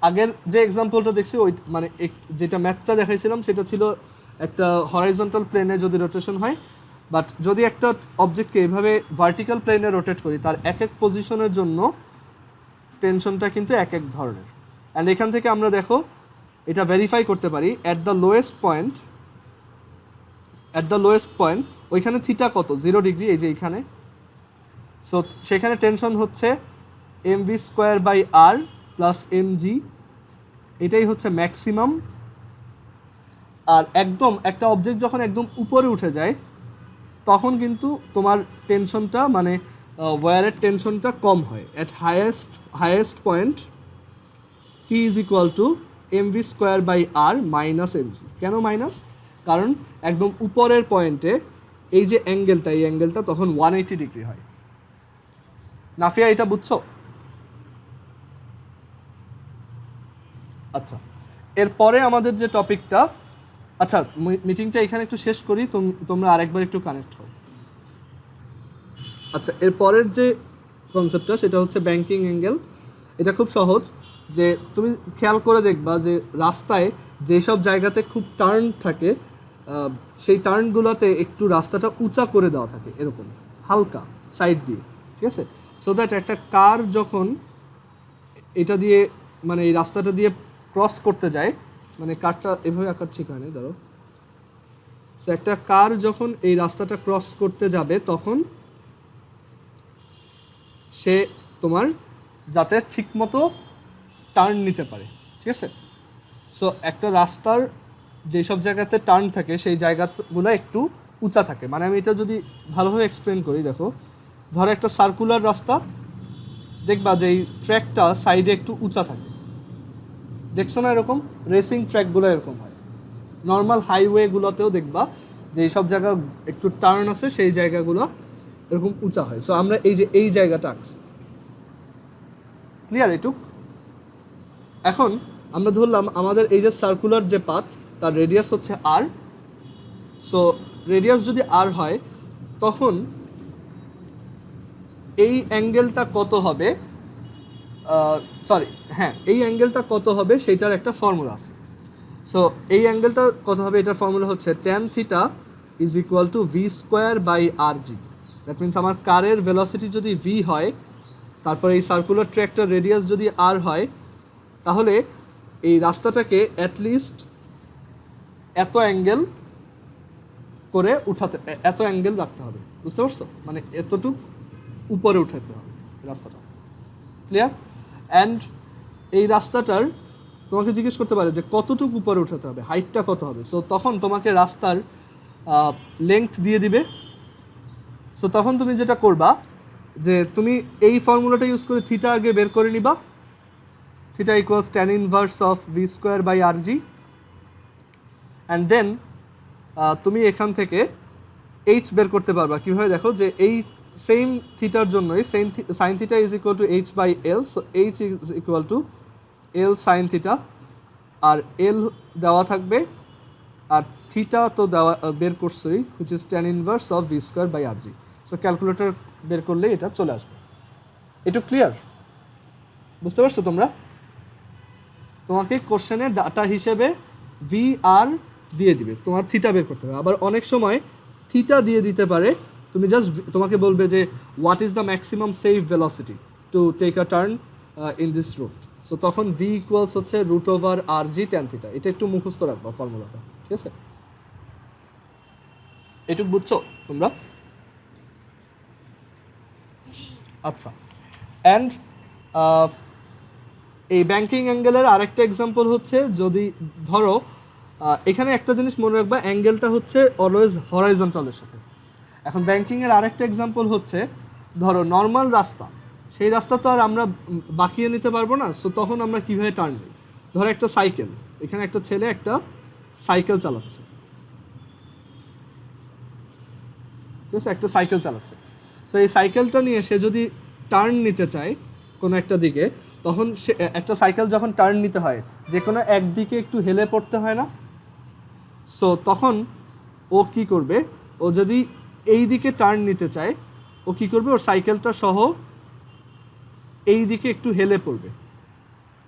আগের যে এক্সাম্পলটা দেখছি ওই মানে যেটা ম্যাথটা দেখাইছিলাম সেটা ছিল একটা হরাইজন্টাল প্লেনে যদি রোটেশন হয়, বাট যদি একটা অবজেক্টকে এভাবে ভার্টিক্যাল প্লেনে রোটেট করি তার এক এক পজিশনের জন্য টেনশনটা কিন্তু এক এক ধরনের। অ্যান্ড এখান থেকে আমরা দেখো এটা ভেরিফাই করতে পারি অ্যাট দ্য লোয়েস্ট পয়েন্ট ওইখানে থিটা কত, 0 ডিগ্রি, এই যে এইখানে। সো সেখানে টেনশন হচ্ছে MV square by R plus MG, এটাই হচ্ছে ম্যাক্সিমাম। আর একদম একটা অবজেক্ট যখন একদম উপরে উঠে যায় তখন কিন্তু তোমার টেনশনটা মানে ওয়্যারের টেনশনটা কম হয়। At highest point T is equal to MV square by R minus MG. কেন মাইনাস? কারণ একদম উপরের পয়েন্টে এই যে অ্যাঙ্গেলটা, এই অ্যাঙ্গেলটা তখন 180 ডিগ্রি হয়। নাফিয়া এটা বুঝছো? আচ্ছা, এরপরে আমাদের যে টপিকটা, আচ্ছা মিটিংটা এখানে একটু শেষ করি, তোমরা আরেকবার একটু কানেক্ট হও। আচ্ছা, এরপরের যে কনসেপ্টটা সেটা হচ্ছে ব্যাংকিং অ্যাঙ্গেল। এটা খুব সহজ, যে তুমি খেয়াল করে দেখবা যে রাস্তায় যেসব জায়গাতে খুব টার্ন থাকে সেই টার্নগুলোতে একটু রাস্তাটা উঁচা করে দেওয়া থাকে এরকম হালকা সাইড দিয়ে, ঠিক আছে? সো দ্যাট একটা কার যখন এটা দিয়ে মানে এই রাস্তাটা দিয়ে ক্রস করতে যায়, মানে কারটা এভাবে আঁকার ঠিক হয় না, ধরো। সো একটা কার যখন এই রাস্তাটা ক্রস করতে যাবে তখন সে তোমার যাতে ঠিকমতো টার্ন নিতে পারে, ঠিক আছে? সো একটা রাস্তার যেসব জায়গাতে টার্ন থাকে সেই জায়গাগুলো একটু উঁচা থাকে। মানে আমি এটা যদি ভালোভাবে এক্সপ্লেন করি, দেখো ধরো একটা সার্কুলার রাস্তা, দেখবা যে এই ট্র্যাকটা সাইডে একটু উঁচা থাকে, দেখছো না? এরকম রেসিং ট্র্যাকগুলো এরকম হয়। নর্মাল হাইওয়েগুলোতেও দেখবা যে এইসব জায়গা একটু টার্ন আছে সেই জায়গাগুলো এরকম উঁচা হয়। সো আমরা এই যে এই জায়গাটা আঁকছি, ক্লিয়ার এটুক? এখন আমরা ধরলাম আমাদের এই যে সার্কুলার যে পাথ তার রেডিয়াস হচ্ছে আর। সো রেডিয়াস যদি আর হয় তখন এই অ্যাঙ্গেলটা কত হবে, এই অ্যাঙ্গেলটা কত হবে সেইটার একটা ফর্মুলা আছে। সো এই অ্যাঙ্গেলটা কত হবে, এটার ফর্মুলা হচ্ছে tan theta is equal to V square by R G. That means আমার কারের ভেলোসিটি যদি ভি হয়, তারপর এই সার্কুলার ট্র্যাকটার রেডিয়াস যদি আর হয়, তাহলে এই রাস্তাটাকে অ্যাটলিস্ট এত অ্যাঙ্গেল করে এত অ্যাঙ্গেল রাখতে হবে, বুঝতে পারছো? মানে এতটুক উপরে উঠাতে হবে রাস্তাটা, ক্লিয়ার? অ্যান্ড এই রাস্তাটার তোমাকে জিজ্ঞেস করতে পারে যে কতটুকু উপরে উঠাতে হবে, হাইটটা কত হবে। সো তখন তোমাকে রাস্তার লেংথ দিয়ে দিবে। সো তখন তুমি যেটা করবা যে তুমি এই ফর্মুলাটা ইউজ করে থিটা আগে বের করে নিবা, theta equals tan inverse of v square by rg, and then তুমি এখান থেকে h বের করতে পারবা কীভাবে দেখো যে এই সেম থিটার জন্যই sine theta is equal to H by L, so H is equal to L sine theta, আর এল দেওয়া থাকবে আর থিটা তো দেওয়া বের করছেই which is tan inverse of V square by R G. So calculator বের করলেই এটা চলে আসবে। একটু ক্লিয়ার বুঝতে পারছো তোমরা? তোমাকে কোশ্চেনের ডাটা হিসেবে ভি আর দিয়ে দিবে, তোমার থিটা বের করতে হবে। আবার অনেক সময় থিটা দিয়ে দিতে পারে, তুমি জাস্ট তোমাকে বলবে যে what is the maximum safe velocity to take a turn in this route, so তখন ভি ইকুয়ালস হচ্ছে root over R G tan theta. এটা একটু মুখস্থ রাখবা ফর্মুলাটা, ঠিক আছে? এটুকু বুঝছো তোমরা? আচ্ছা, অ্যান্ড এই ব্যাংকিং অ্যাঙ্গেলের আরেকটা এক্সাম্পল হচ্ছে, যদি ধরো এখানে একটা জিনিস মনে রাখবা, অ্যাঙ্গেলটা হচ্ছে অলওয়েজ হরাইজন্টালের সাথে। এখন ব্যাংকিংয়ের আরেকটা এক্সাম্পল হচ্ছে, ধরো নর্মাল রাস্তা, সেই রাস্তা তো আর আমরা বাঁকিয়ে নিতে পারবো না, সো তখন আমরা কীভাবে টার্ন নিই? ধরো একটা সাইকেল, এখানে একটা ছেলে একটা সাইকেল চালাচ্ছে, ঠিক আছে? একটা সাইকেল চালাচ্ছে, সো এই সাইকেলটা নিয়ে সে যদি টার্ন নিতে চায় কোনো একটা দিকে, তখন সে একটা সাইকেল যখন টার্ন নিতে হয় যে কোনো একদিকে একটু হেলে পড়তে হয় না? সো তখন ও কি করবে, ও যদি এই দিকে টার্ন নিতে চায় ও কি করবে, ওর সাইকেলটা সহ এই দিকে একটু হেলে পড়বে,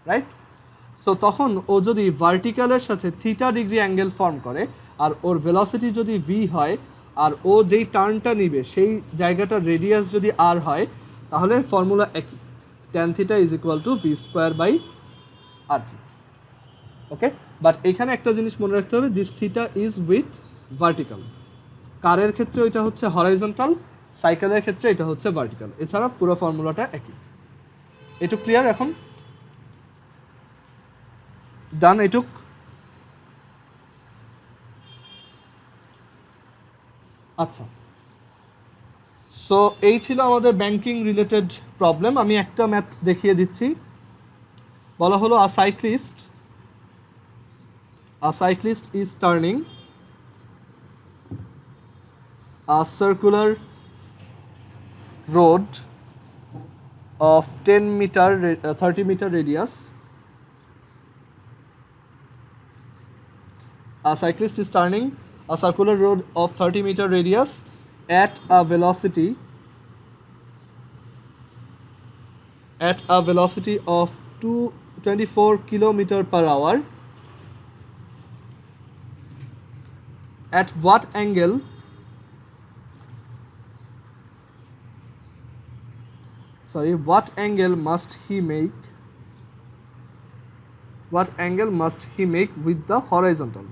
রাইট? সো তখন ও যদি ভার্টিক্যালের সাথে থিটা ডিগ্রি অ্যাঙ্গেল ফর্ম করে আর ওর ভেলোসিটি যদি ভি হয় আর ও যেই টার্নটা নিবে সেই জায়গাটার রেডিয়াস যদি আর হয়, তাহলে ফর্মুলা একই, tan theta is equal to V square by R G. Okay, but এখানে একটা জিনিস মনে রাখতে হবে, this theta is with vertical. কারের ক্ষেত্রে ওইটা হচ্ছে হরাইজন্টাল, সাইকেলের ক্ষেত্রে এটা হচ্ছে ভার্টিক্যাল। এছাড়া পুরো ফর্মুলাটা একই। একটু ক্লিয়ার এখন? ডান এটুক? আচ্ছা, সো এই ছিল আমাদের ব্যাংকিং রিলেটেড প্রবলেম। আমি একটা ম্যাথ দেখিয়ে দিচ্ছি। বলা হলো a cyclist is turning a circular road of 30 meter radius. A cyclist is turning a circular road of 30 meter radius at a velocity of 24 kilometer per hour. At what angle must he make with the horizontal?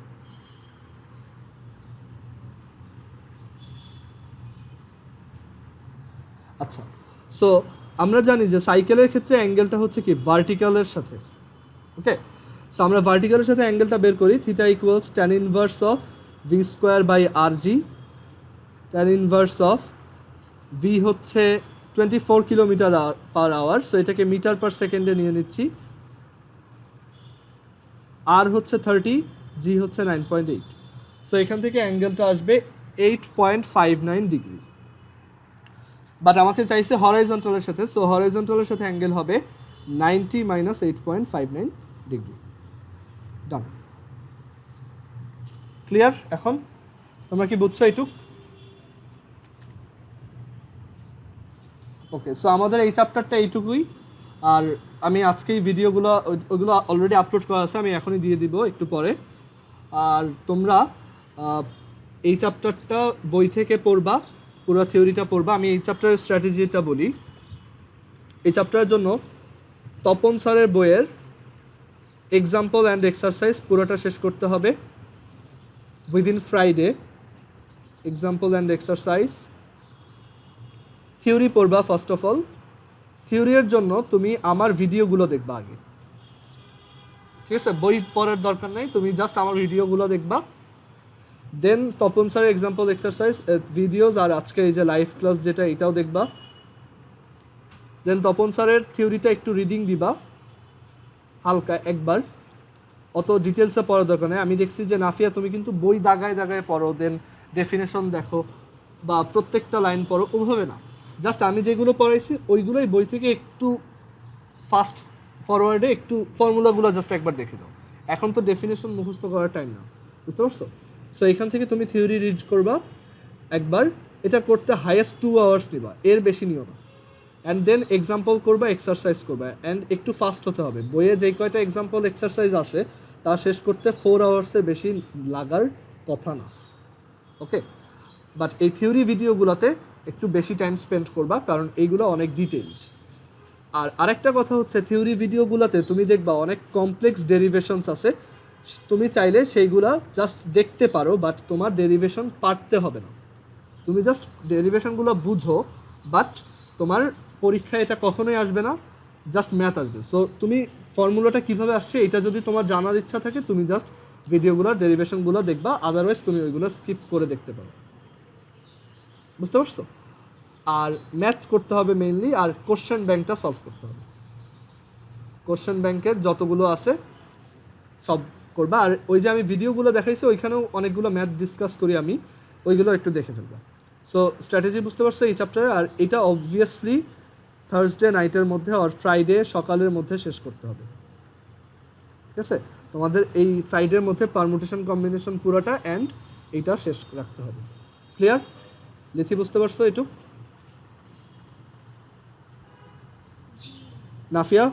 আচ্ছা, so আমরা জানি যে সাইকেলের ক্ষেত্রে অ্যাঙ্গেলটা হচ্ছে কি ভার্টিক্যালের সাথে। ওকে, so আমরা ভার্টিক্যালের সাথে অ্যাঙ্গেলটা বের করি, theta equals tan inverse of V square by R G. Tan inverse of V হচ্ছে 24 কিলোমিটার পার আওয়ার, সো এটাকে মিটার পার সেকেন্ডে নিয়ে নিচ্ছি। আর হচ্ছে 30, জি হচ্ছে 9.8, সো এখান থেকে অ্যাঙ্গেলটা আসবে 8.59 ডিগ্রি। বাট আমাকে চাইছে হরাইজন্টালের সাথে, সো হরাইজন্টালের সাথে অ্যাঙ্গেল হবে 90 মাইনাস 8.59 ডিগ্রি। ডান, ক্লিয়ার? এখন তোমরা কি বুঝছো এইটুক? ওকে, সো আমাদের এই চ্যাপ্টারটা এইটুকুই। আর আমি আজকেই ভিডিওগুলো ওগুলো অলরেডি আপলোড করা আছে, আমি এখনই দিয়ে দিব একটু পরে। আর তোমরা এই চ্যাপ্টারটা বই থেকে পড়বা, পুরো থিওরিটা পড়বা। আমি এই চ্যাপ্টারের স্ট্র্যাটেজিটা বলি। এই চ্যাপ্টারের জন্য তপন স্যারের বইয়ের এক্সাম্পল অ্যান্ড এক্সারসাইজ পুরোটা শেষ করতে হবে within Friday. Example and exercise, theory পড়বা ফার্স্ট অফ অল। থিওরির জন্য তুমি আমার ভিডিওগুলো দেখবা আগে, ঠিক আছে? বই পড়ার দরকার নেই, তুমি জাস্ট আমার ভিডিওগুলো দেখবা। দেন তপন স্যারের এক্সাম্পল এক্সারসাইজ ভিডিওস, আর আজকে এই যে লাইভ ক্লাস যেটা, এটাও দেখবা। দেন তপন স্যারের থিওরিটা একটু রিডিং দিবা। হালকা একবার, অত ডিটেলসে পড়ার দরকার নেই। আমি দেখছি যে নাফিয়া তুমি কিন্তু বই দাগায় দাগায় পড়ো, দেন ডেফিনেশন দেখো বা প্রত্যেকটা লাইন পড়ো, ওভাবে না। জাস্ট আমি যেগুলো পড়াইছি ওইগুলোই বই থেকে একটু ফাস্ট ফরওয়ার্ডে একটু ফর্মুলাগুলো জাস্ট একবার দেখে দাও। এখন তো ডেফিনেশন মুখস্থ করার টাইম না, বুঝতে পারছো? সো এখান থেকে তুমি থিওরি রিড করবা একবার, এটা করতে হাইয়েস্ট 2 আওয়ার্স নিবা, এর বেশি নিও না। অ্যান্ড দেন এক্সাম্পল করবা, এক্সারসাইজ করবা, অ্যান্ড একটু ফাস্ট হতে হবে। বইয়ে যেই কয়টা এক্সাম্পল এক্সারসাইজ আছে তা শেষ করতে 4 আওয়ার্সের বেশি লাগার কথা না, ওকে? বাট এই থিওরি ভিডিওগুলোতে একটু বেশি টাইম স্পেন্ড করবা, কারণ এইগুলো অনেক ডিটেইলড। আর আরেকটা কথা হচ্ছে, থিওরি ভিডিওগুলোতে তুমি দেখবা অনেক কমপ্লেক্স ডেরিভেশনস আছে, তুমি চাইলে সেইগুলা জাস্ট দেখতে পারো, বাট তোমার ডেরিভেশন পারতে হবে না। তুমি জাস্ট ডেরিভেশনগুলো বুঝো, বাট তোমার পরীক্ষায় এটা কখনোই আসবে না, জাস্ট ম্যাথ আসবে। সো তুমি ফর্মুলাটা কীভাবে আসছে এটা যদি তোমার জানার ইচ্ছা থাকে, তুমি জাস্ট ভিডিওগুলো ডেরিভেশনগুলো দেখবা, আদারওয়াইজ তুমি ওইগুলো স্কিপ করে দেখতে পারো, বুঝতে পারছো? আর ম্যাথ করতে হবে মেইনলি, আর কোশ্চেন ব্যাংকটা সলভ করতে হবে। কোশ্চেন ব্যাংকের যতগুলো আছে সব করবা। আর ওই যে আমি ভিডিওগুলো দেখাইছি ওইখানেও অনেকগুলো ম্যাথ ডিসকাস করি আমি, ওইগুলো একটু দেখে ফেলবা। সো স্ট্র্যাটেজি বুঝতে পারছো এই চ্যাপ্টারে। আর এটা অবভিয়াসলি থার্সডে নাইটের মধ্যে আর ফ্রাইডে সকালের মধ্যে শেষ করতে হবে, ঠিক আছে? তোমাদের এই ফ্রাইডের মধ্যে পারমুটেশন কম্বিনেশন পুরোটা অ্যান্ড এইটা শেষ রাখতে হবে। ক্লিয়ার? লিথি বুঝতে পারছো এটুক? নাফিয়া?